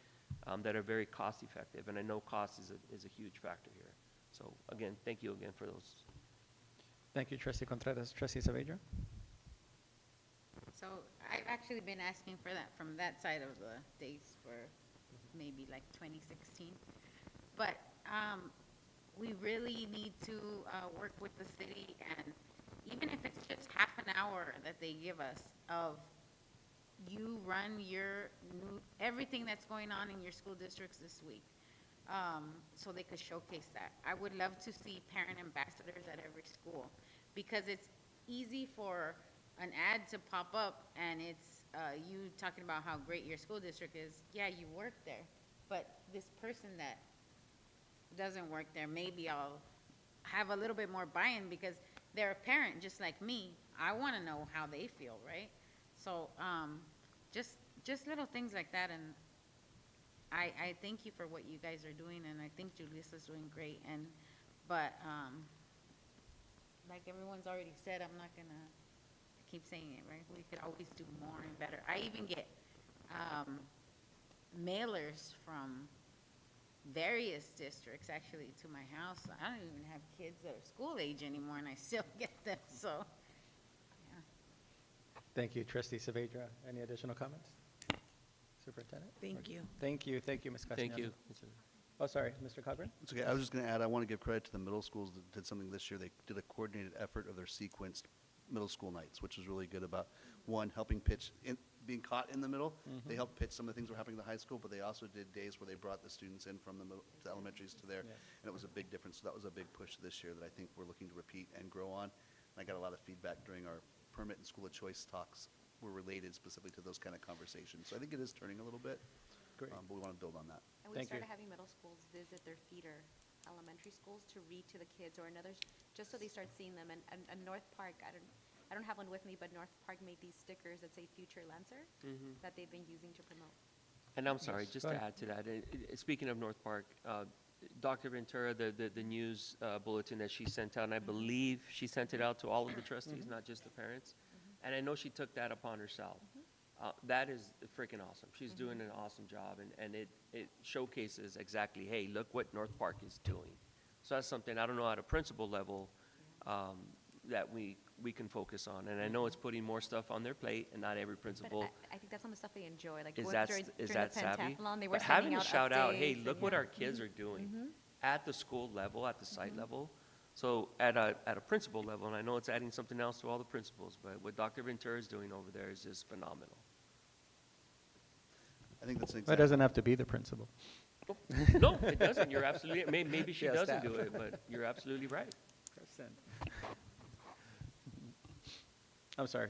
that are very cost effective. And I know cost is a huge factor here. So again, thank you again for those. Thank you, Trustee Contreras. Trustee Saavedra? So I've actually been asking for that from that side of the days for maybe like 2016. But we really need to work with the city, and even if it's just half an hour that they give us of you run everything that's going on in your school districts this week, so they could showcase that. I would love to see parent ambassadors at every school, because it's easy for an ad to pop up and it's you talking about how great your school district is. Yeah, you work there, but this person that doesn't work there, maybe I'll have a little bit more buy-in because they're a parent just like me. I want to know how they feel, right? So just little things like that, and I thank you for what you guys are doing, and I think Julisa's doing great. But like everyone's already said, I'm not gonna keep saying it, right? We could always do more and better. I even get mailers from various districts actually to my house. I don't even have kids that are school age anymore, and I still get them. So, yeah. Thank you, Trustee Saavedra. Any additional comments? Superintendent? Thank you. Thank you, Ms. Castañeda. Thank you. Oh, sorry, Mr. Cochran? It's okay. I was just going to add, I want to give credit to the middle schools that did something this year. They did a coordinated effort of their sequenced middle school nights, which was really good about, one, helping pitch, being caught in the middle. They helped pitch some of the things that were happening in the high school, but they also did days where they brought the students in from the middle, to elementaries to there, and it was a big difference. So that was a big push this year that I think we're looking to repeat and grow on. And I got a lot of feedback during our permit and school of choice talks were related specifically to those kind of conversations. So I think it is turning a little bit, Great. But we want to build on that. And we Thank you. started having middle schools visit their feeder elementary schools to read to the kids or another, just so they start seeing them. And North Park, I don't have one with me, but North Park made these stickers that say Future Lancer that they've been using to promote. And I'm sorry, Yes, just go to ahead. add to that, speaking of North Park, Dr. Ventura, the news bulletin that she sent out, and I believe she sent it out to all of the trustees, not just the parents. And I know she took that upon herself. That is freaking awesome. She's doing an awesome job, and it showcases exactly, hey, look what North Park is doing. So that's something, I don't know, at a principal level, that we can focus on. And I know it's putting more stuff on their plate, and not every But principal I think that's some of the stuff they enjoy. Like is during, that, during is the that savvy? pentathlon, they were But having sending a out shout out, hey, updates look and what yeah. our kids are doing at the school level, at the site level. So at a principal level, and I know it's adding something else to all the principals, but what Dr. Ventura is doing over there is just phenomenal. I think that's an It example. doesn't have to be the principal. No, it doesn't. You're absolutely, maybe she Yeah, doesn't staff. do it, but you're absolutely right. I'm sorry.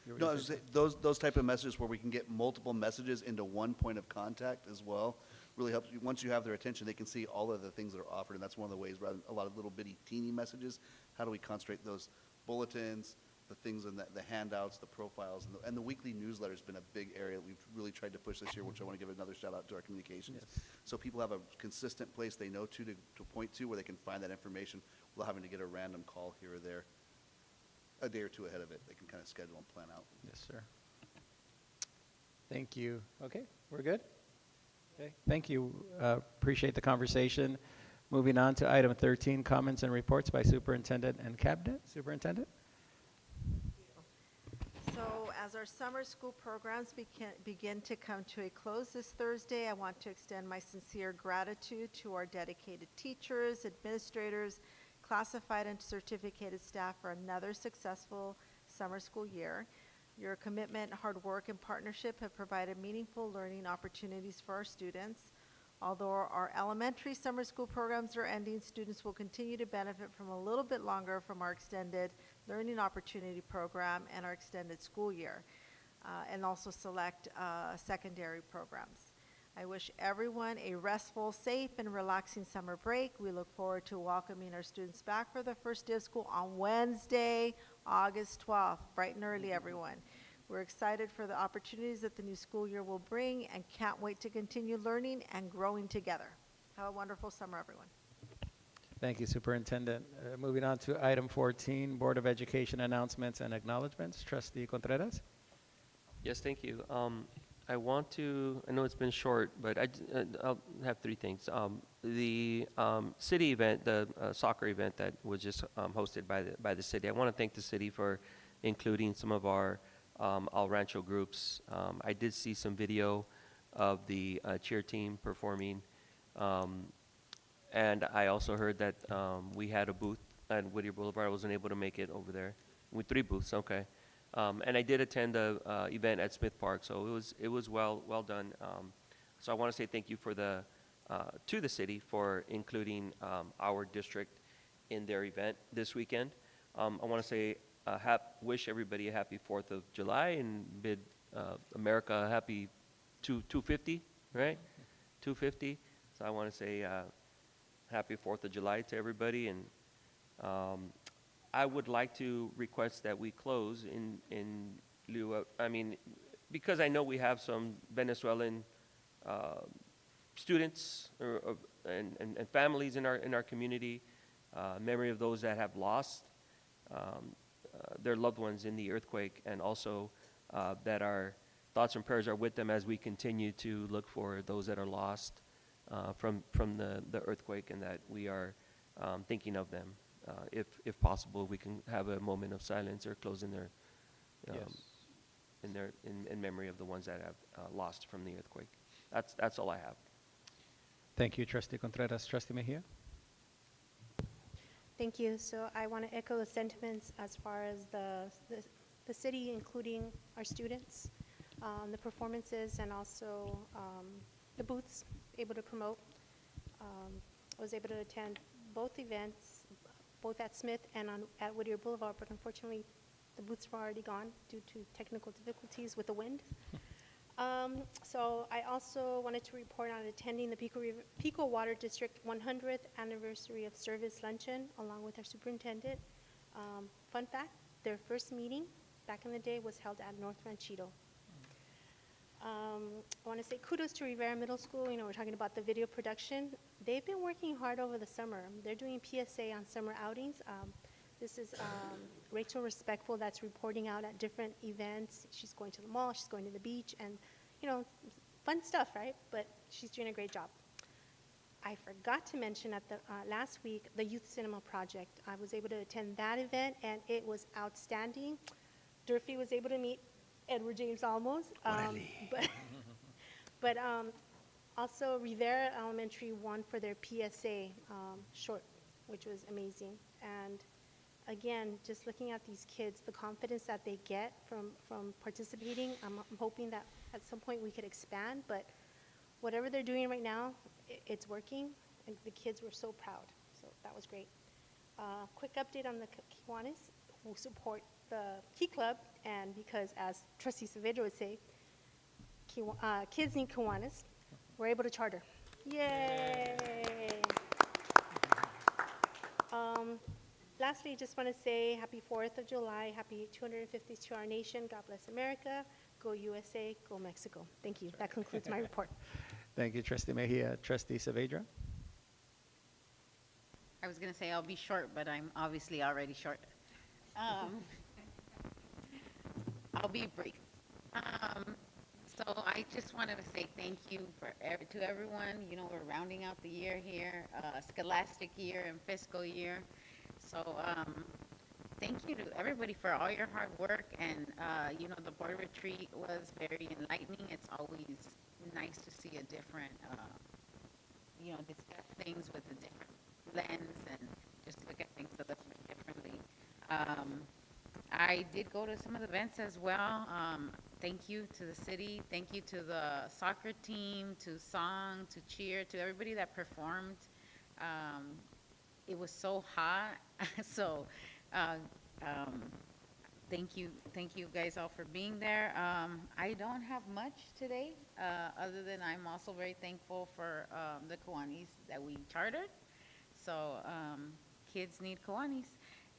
You were No, I gonna was say gonna say, those type of messages where we can get multiple messages into one point of contact as well, really helps. Once you have their attention, they can see all of the things that are offered, and that's one of the ways, rather than a lot of little bitty teeny messages, how do we concentrate those bulletins, the things in the handouts, the profiles, and the weekly newsletter has been a big area that we've really tried to push this year, which I want to give another shout out to our communications. So people have a consistent place they know to point to where they can find that information without having to get a random call here or there. A day or two ahead of it, they can kind of schedule and plan out. Yes, sir. Thank you. Okay, we're good? Okay, thank you. Appreciate the conversation. Moving on to item 13, comments and reports by superintendent and cabinet. Superintendent? So as our summer school programs begin to come to a close this Thursday, I want to extend my sincere gratitude to our dedicated teachers, administrators, classified and certificated staff for another successful summer school year. Your commitment, hard work, and partnership have provided meaningful learning opportunities for our students. Although our elementary summer school programs are ending, students will continue to benefit from a little bit longer from our extended learning opportunity program and our extended school year, and also select secondary programs. I wish everyone a restful, safe, and relaxing summer break. We look forward to welcoming our students back for the first day of school on Wednesday, August 12th, bright and early, everyone. We're excited for the opportunities that the new school year will bring and can't wait to continue learning and growing together. Have a wonderful summer, everyone. Thank you, Superintendent. Moving on to item 14, Board of Education announcements and acknowledgements. Trustee Contreras? Yes, thank you. I know it's been short, but I'll have three things. The city event, the soccer event that was just hosted by the city, I want to thank the city for including some of our El Rancho groups. I did see some video of the cheer team performing, and I also heard that we had a booth at Whittier Boulevard. I wasn't able to make it over there. With 3 booths, okay. And I did attend the event at Smith Park, so it was well done. So I want to say thank you to the city for including our district in their event this weekend. I want to say wish everybody a happy 4th of July and bid America a happy 250, right? 250. So I want to say happy 4th of July to everybody, and I would like to request that we close in lieu of, because I know we have some Venezuelan students and families in our community, memory of those that have lost their loved ones in the earthquake, and also that our thoughts and prayers are with them as we continue to look for those that are lost from the earthquake, and that we are thinking of them. If possible, we can have a moment of silence or close in their in memory of the ones that have lost from the earthquake. That's all I have. Thank you, Trustee Contreras. Trustee Mejia? Thank you. So I want to echo the sentiments as far as the city, including our students, the performances, and also the booths able to promote. I was able to attend both events, both at Smith and at Whittier Boulevard, but unfortunately the booths were already gone due to technical difficulties with the wind. So I also wanted to report on attending the Pico Water District 100th Anniversary of Service Luncheon along with our superintendent. Fun fact, their first meeting back in the day was held at North Ranchito. I want to say kudos to Rivera Middle School. You know, we're talking about the video production. They've been working hard over the summer. They're doing PSA on summer outings. This is Rachel Respectful that's reporting out at different events. She's going to the mall, she's going to the beach, and, you know, fun stuff, right? But she's doing a great job. I forgot to mention at the last week, the Youth Cinema Project. I was able to attend that event, and it was outstanding. Durfee was able to meet Edward James Olmos. But also Rivera Elementary won for their PSA short, which was amazing. And again, just looking at these kids, the confidence that they get from participating, I'm hoping that at some point we could expand, but whatever they're doing right now, it's working, and the kids were so proud. So that was great. Quick update on the Kiwanis who support the Key Club, and because, as Trustee Saavedra would say, kids need Kiwanis, we're able to charter. Yay! Lastly, just want to say happy 4th of July, happy 250th to our nation. God bless America. Go USA, go Mexico. Thank you. That concludes my report. Thank you, Trustee Mejia. Trustee Saavedra? I was going to say I'll be short, but I'm obviously already short. I'll be brief. So I just wanted to say thank you to everyone. You know, we're rounding out the year here, scholastic year and fiscal year. So thank you to everybody for all your hard work. And, you know, the board retreat was very enlightening. It's always nice to see a different, you know, discuss things with a different lens and just look at things a little bit differently. I did go to some of the events as well. Thank you to the city. Thank you to the soccer team, to song, to cheer, to everybody that performed. It was so hot. So thank you guys all for being there. I don't have much today, other than I'm also very thankful for the Kiwanis that we chartered. So kids need Kiwanis.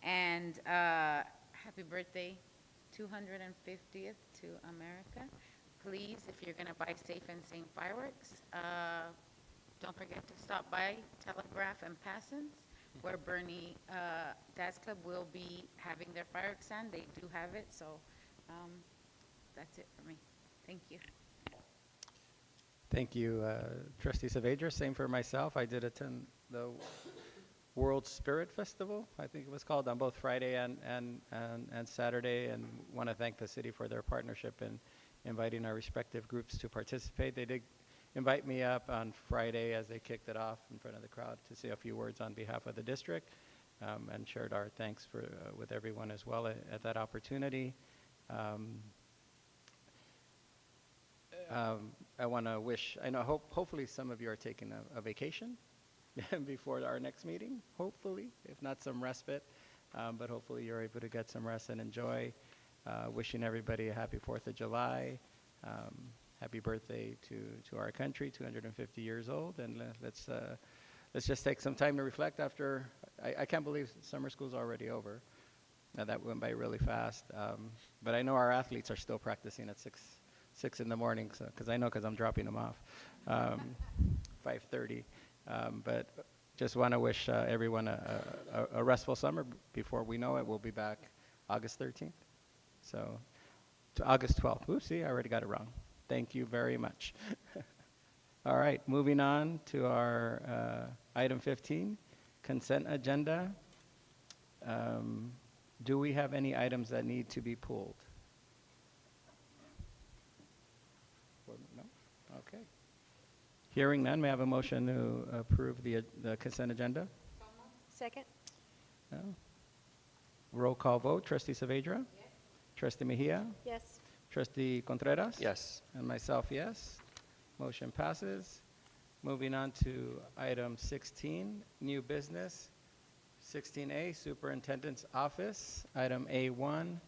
And happy birthday, 250th to America. Please, if you're going to buy Safe and Sane fireworks, don't forget to stop by Telegraph and Passons, where Bernie Dad's Club will be having their fireworks stand. They do have it, so that's it for me. Thank you. Thank you, Trustee Saavedra. Same for myself. I did attend the World Spirit Festival, I think it was called, on both Friday and Saturday, and want to thank the city for their partnership in inviting our respective groups to participate. They did invite me up on Friday as they kicked it off in front of the crowd to say a few words on behalf of the district, and shared our thanks with everyone as well at that opportunity. I want to wish, I know hopefully some of you are taking a vacation before our next meeting, hopefully, if not some respite, but hopefully you're able to get some rest and enjoy. Wishing everybody a happy 4th of July, happy birthday to our country, 250 years old, and let's just take some time to reflect after, I can't believe summer school's already over. Now that went by really fast, but I know our athletes are still practicing at 6 in the morning, because I'm dropping them off, 5:30. But just want to wish everyone a restful summer. Before we know it, we'll be back August 13th. So to August 12th. Oopsie, I already got it wrong. Thank you very much. All right, moving on to our item 15, consent agenda. Do we have any items that need to be pulled? No? Okay. Hearing none, may I have a motion to approve the consent agenda? Second? No? Roll call vote. Trustee Saavedra? Yes. Trustee Mejia? Yes. Trustee Contreras? Yes. And myself, yes. Motion passes. Moving on to item 16, new business. 16A, Superintendent's Office. Item A1,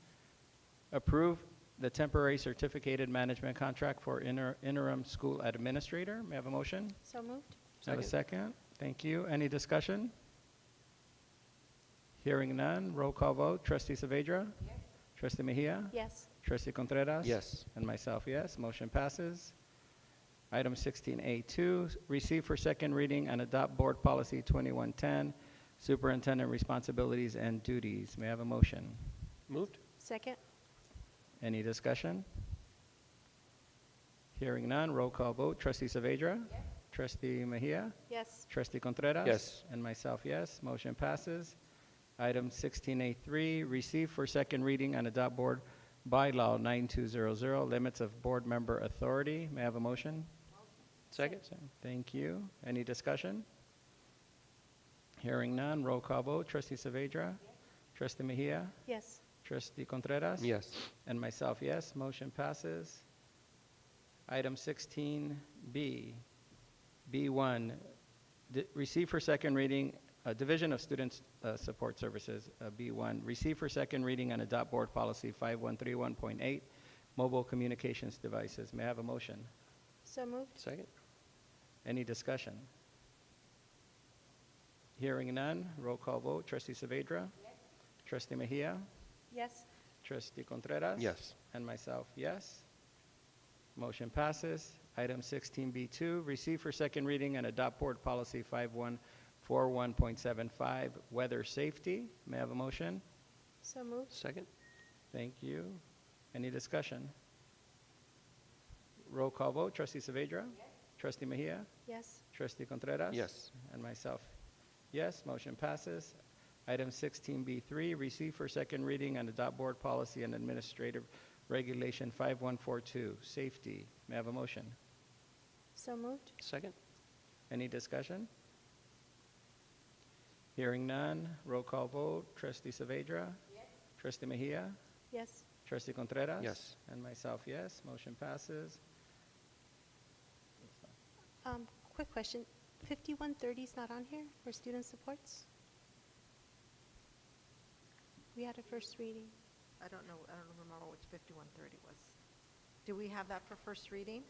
approve the temporary certificated management contract for interim school administrator. May I have a motion? So moved. Have a second? Thank you. Any discussion? Hearing none, roll call vote. Trustee Saavedra? Yes. Trustee Mejia? Yes. Trustee Contreras? Yes. And myself, yes. Motion passes. Item 16A2, receive for second reading and adopt Board Policy 2110, Superintendent Responsibilities and Duties. May I have a motion? Moved. Second? Any discussion? Hearing none, roll call vote. Trustee Saavedra? Yes. Trustee Mejia? Yes. Trustee Contreras? Yes. And myself, yes. Motion passes. Item 16A3, receive for second reading and adopt Board Bylaw 9200, limits of board member authority. May I have a motion? Second. Thank you. Any discussion? Hearing none, roll call vote. Trustee Saavedra? Yes. Trustee Mejia? Yes. Trustee Contreras? Yes. And myself, yes. Motion passes. Item 16B, B1, receive for second reading, Division of Student Support Services, B1, receive for second reading and adopt Board Policy 5131.8, mobile communications devices. May I have a motion? So moved? Second. Any discussion? Hearing none, roll call vote. Trustee Saavedra? Yes. Trustee Mejia? Yes. Trustee Contreras? Yes. And myself, yes. Motion passes. Item 16B2, receive for second reading and adopt Board Policy 5141.75, weather safety. May I have a motion? So moved? Second. Thank you. Any discussion? Roll call vote. Trustee Saavedra? Yes. Trustee Mejia? Yes. Trustee Contreras? Yes. And myself, yes. Motion passes. Item 16B3, receive for second reading and adopt Board Policy and Administrative Regulation 5142, safety. May I have a motion? So moved? Second. Any discussion? Hearing none, roll call vote. Trustee Saavedra? Yes. Trustee Mejia? Yes. Trustee Contreras? Yes. And myself, yes. Motion passes. Quick question. 5130 is not on here for student supports? We had a first reading. I don't remember which 5130 was. Do we have that for first reading?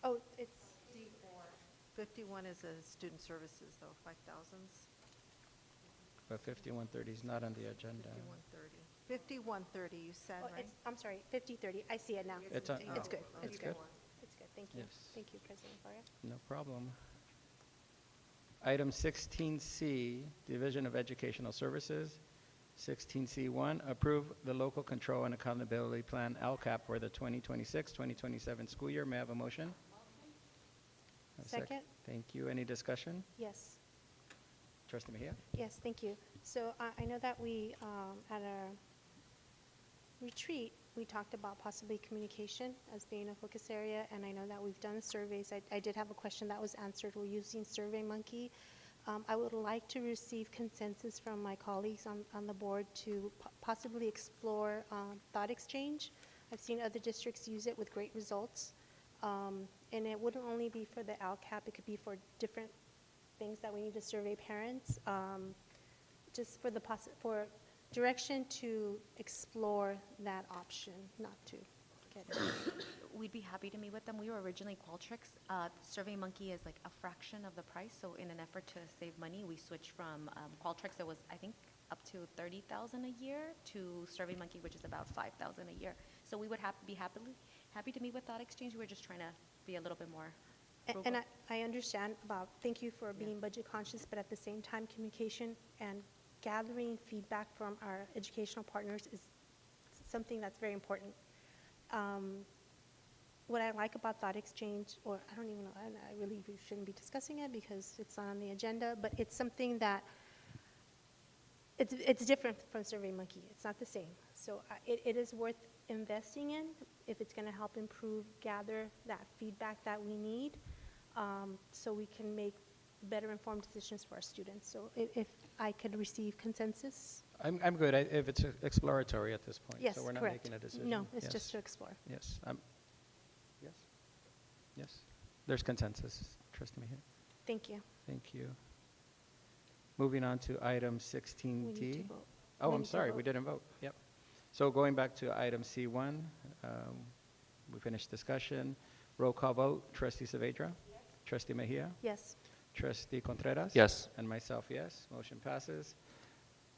Oh, it's, 51 is a student services, though, 5,000s. But 5130 is not on the agenda. 5130, you said, oh, right? I'm sorry, 5030. I see it now. It's on- It's good. oh, It's it's good. good. It's good. Thank you. Yes. Thank you, President Faria. No problem. Item 16C, Division of Educational Services. 16C1, approve the Local Control and Accountability Plan, LCAP, for the 2026-2027 school year. May I have a motion? A Second. Thank you. Any discussion? Yes. Trustee Mejia? Yes, thank you. So I know that we, at our retreat, we talked about possibly communication as being a focus area, and I know that we've done surveys. I did have a question that was answered. We're using SurveyMonkey. I would like to receive consensus from my colleagues on the board to possibly explore thought exchange. I've seen other districts use it with great results. And it wouldn't only be for the LCAP, it could be for different things that we need to survey parents, just for for direction to explore that option, not to get it. We'd be happy to meet with them. We were originally Qualtrics. SurveyMonkey is like a fraction of the price, so in an effort to save money, we switched from Qualtrics that was, I think, up to $30,000 a year to SurveyMonkey, which is about $5,000 a year. So we would be happy to meet with Thought Exchange. We're just trying to be a little bit more frugal. And I understand thank you for being budget conscious, but at the same time, communication and gathering feedback from our educational partners is something that's very important. What I like about Thought Exchange, or I don't even know, and I really shouldn't be discussing it because it's not on the agenda, but it's something that it's different from SurveyMonkey. It's not the same. So it is worth investing in if it's going to help gather that feedback that we need, so we can make better informed decisions for our students. So if I could receive consensus. I'm good if it's exploratory at this point. Yes, so we're not correct. making a decision. No, it's Yes. just to explore. Yes. Yes. Yes. There's consensus. Trustee Mejia. Thank you. Thank you. Moving on to item We need 16D. to vote. Oh, We I'm need to sorry, vote. we didn't vote. Yep. So going back to item C1, we finished discussion. Roll call vote. Trustee Saavedra? Yes. Trustee Mejia? Yes. Trustee Contreras? Yes. And myself, yes. Motion passes.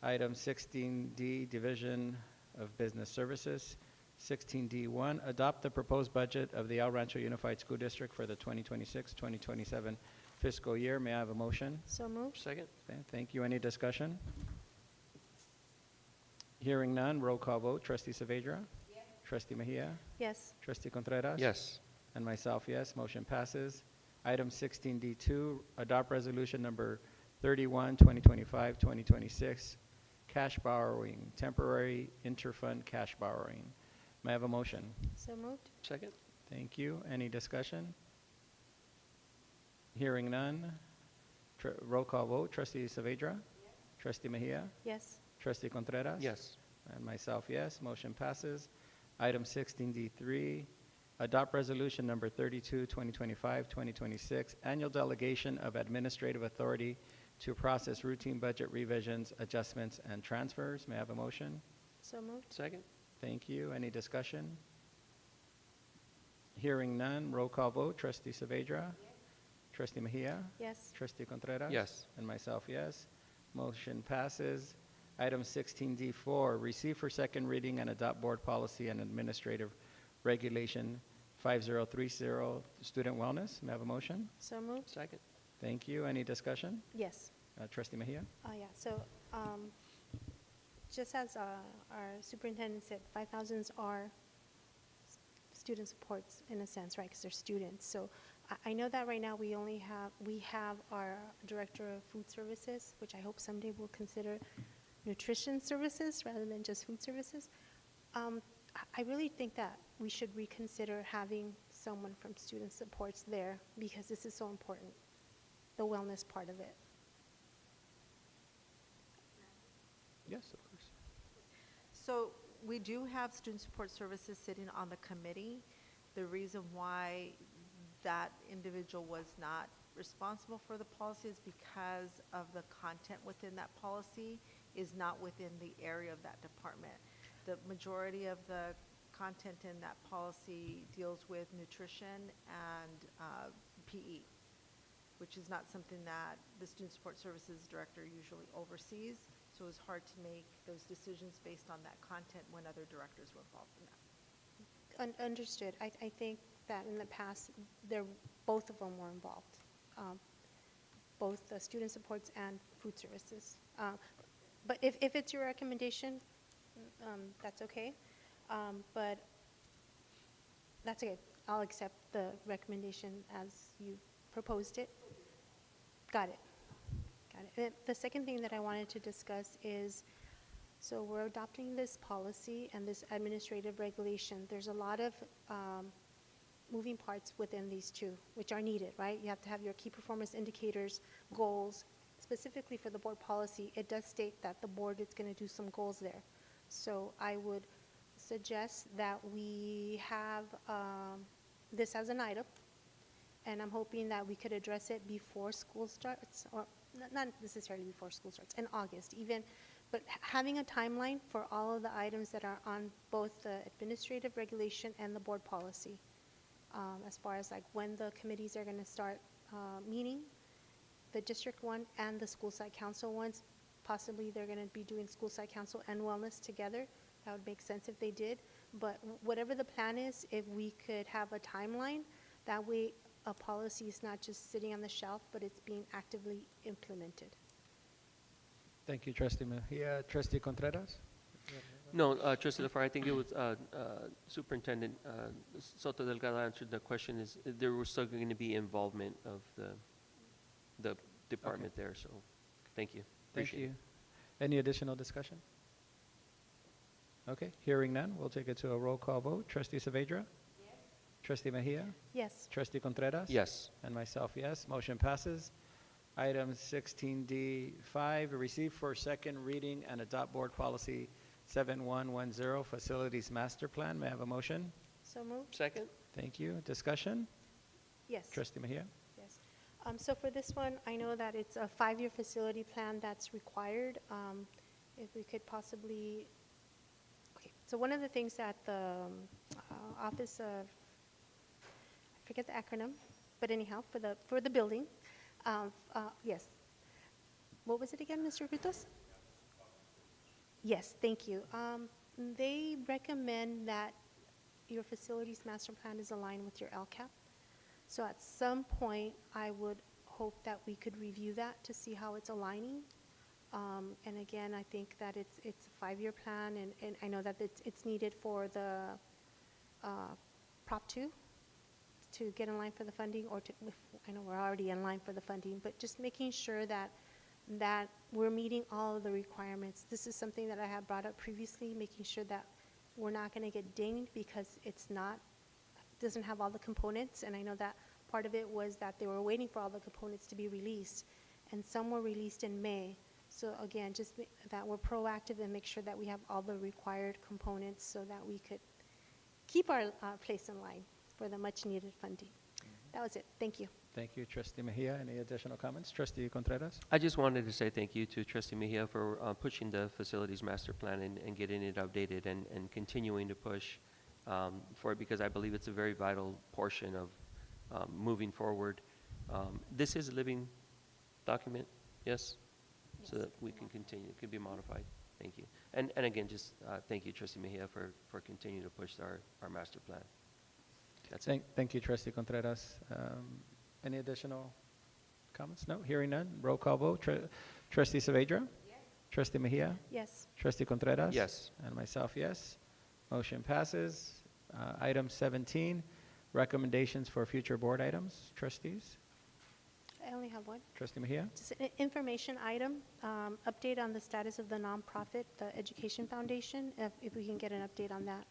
Item 16D, Division of Business Services. 16D1, adopt the proposed budget of the El Rancho Unified School District for the 2026-2027 fiscal year. May I have a motion? So moved. Second? Okay, thank you. Any discussion? Hearing none, roll call vote. Trustee Saavedra? Yes. Trustee Mejia? Yes. Trustee Contreras? Yes. And myself, yes. Motion passes. Item 16D2, adopt resolution number 31, 2025, 2026, cash borrowing, temporary interfund cash borrowing. May I have a motion? So moved. Second? Thank you. Any discussion? Hearing none. Roll call vote. Trustee Saavedra? Yes. Trustee Mejia? Yes. Trustee Contreras? Yes. And myself, yes. Motion passes. Item 16D3, adopt resolution number 32, 2025, 2026, annual delegation of administrative authority to process routine budget revisions, adjustments, and transfers. May I have a motion? So moved. Second? Thank you. Any discussion? Hearing none, roll call vote. Trustee Saavedra? Yes. Trustee Mejia? Yes. Trustee Contreras? Yes. And myself, yes. Motion passes. Item 16D4, receive for second reading and adopt board policy and administrative regulation 5030, student wellness. May I have a motion? So moved. Second? Thank you. Any discussion? Yes. Trustee Mejia? Yeah, so, just as, our superintendent said, 5,000s are student supports in a sense, right, because they're students. So I know that right now we have our director of food services, which I hope someday we'll consider nutrition services rather than just food services. I really think that we should reconsider having someone from student supports there because this is so important, the wellness part of it. Yes, of course. So we do have student support services sitting on the committee. The reason why that individual was not responsible for the policy is because of the content within that policy is not within the area of that department. The majority of the content in that policy deals with nutrition and PE, which is not something that the Student Support Services Director usually oversees. So it's hard to make those decisions based on that content when other directors were involved in that. Understood. I think that in the past, both of them were involved, both the student supports and food services. But if it's your recommendation, that's okay. But that's okay. I'll accept the recommendation as you proposed it. Got it. Got it. The second thing that I wanted to discuss is, so we're adopting this policy and this administrative regulation. There's a lot of moving parts within these two, which are needed, right? You have to have your key performance indicators, goals. Specifically for the board policy, it does state that the board is going to do some goals there. So I would suggest that we have this as an item, and I'm hoping that we could address it before school starts, or not necessarily before school starts, in August even, but having a timeline for all of the items that are on both the administrative regulation and the board policy, as far as like when the committees are going to start meeting, the district one and the school site council ones. Possibly they're going to be doing school site council and wellness together. That would make sense if they did. But whatever the plan is, if we could have a timeline, that way a policy is not just sitting on the shelf, but it's being actively implemented. Thank you, Trustee Mejia. Trustee Contreras? No, Trustee LaFar, I think it was Superintendent Soto Delgado answered the question. Is there was still going to be involvement of the department there, so thank you. Thank you. Any additional discussion? Okay, hearing none, we'll take it to a roll call vote. Trustee Saavedra? Yes. Trustee Mejia? Yes. Trustee Contreras? Yes. And myself, yes. Motion passes. Item 16D5, receive for second reading and adopt board policy 7110, facilities master plan. May I have a motion? So moved. Second. Thank you. Discussion? Yes. Trustee Mejia? Yes. So for this one, I know that it's a 5-year facility plan that's required. If we could possibly, okay, so one of the things that the Office of, I forget the acronym, but anyhow, for the building, Yes. What was it again, Mr. Frutos? Yes, thank you. They recommend that your facilities master plan is aligned with your LCAP. So at some point, I would hope that we could review that to see how it's aligning. And again, I think that it's a 5-year plan, and I know that it's needed for the Prop 2 to get in line for the funding, or to, I know we're already in line for the funding, but just making sure that we're meeting all of the requirements. This is something that I had brought up previously, making sure that we're not going to get dinged because doesn't have all the components. And I know that part of it was that they were waiting for all the components to be released, and some were released in May. So again, just that we're proactive and make sure that we have all the required components so that we could keep our place in line for the much needed funding. That was it. Thank you. Thank you, Trustee Mejia. Any additional comments? Trustee Contreras? I just wanted to say thank you to Trustee Mejia for pushing the facilities master plan and getting it updated and continuing to push for it, because I believe it's a very vital portion of moving forward. This is a living document, yes? So that we can continue, it can be modified. Thank you. And again, just thank you, Trustee Mejia, for continuing to push our master plan. That's it. Thank you, Trustee Contreras. Any additional comments? No, hearing none. Roll call vote. Trustee Saavedra? Yes. Trustee Mejia? Yes. Trustee Contreras? Yes. And myself, yes. Motion passes. Item 17, recommendations for future board items. Trustees? I only have one. Trustee Mejia? Just an information item, update on the status of the nonprofit, the Education Foundation, if we can get an update on that.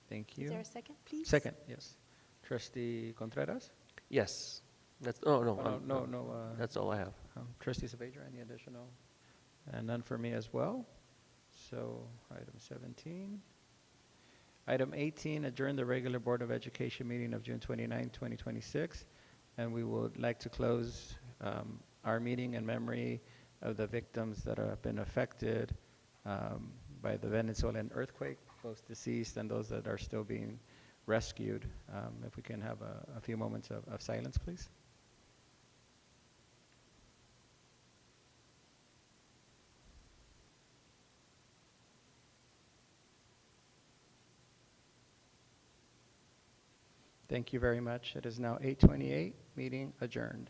Thank you. Is there a second, please? Second, yes. Trustee Contreras? Yes. That's, oh, no. No. That's all I have. Trustee Saavedra, any additional? And none for me as well. So item 17. Item 18, adjourn the regular Board of Education meeting of June 29, 2026. And we would like to close our meeting in memory of the victims that have been affected by the Venezuelan earthquake, both deceased and those that are still being rescued. If we can have a few moments of silence, please. Thank you very much. It is now 8:28, meeting adjourned.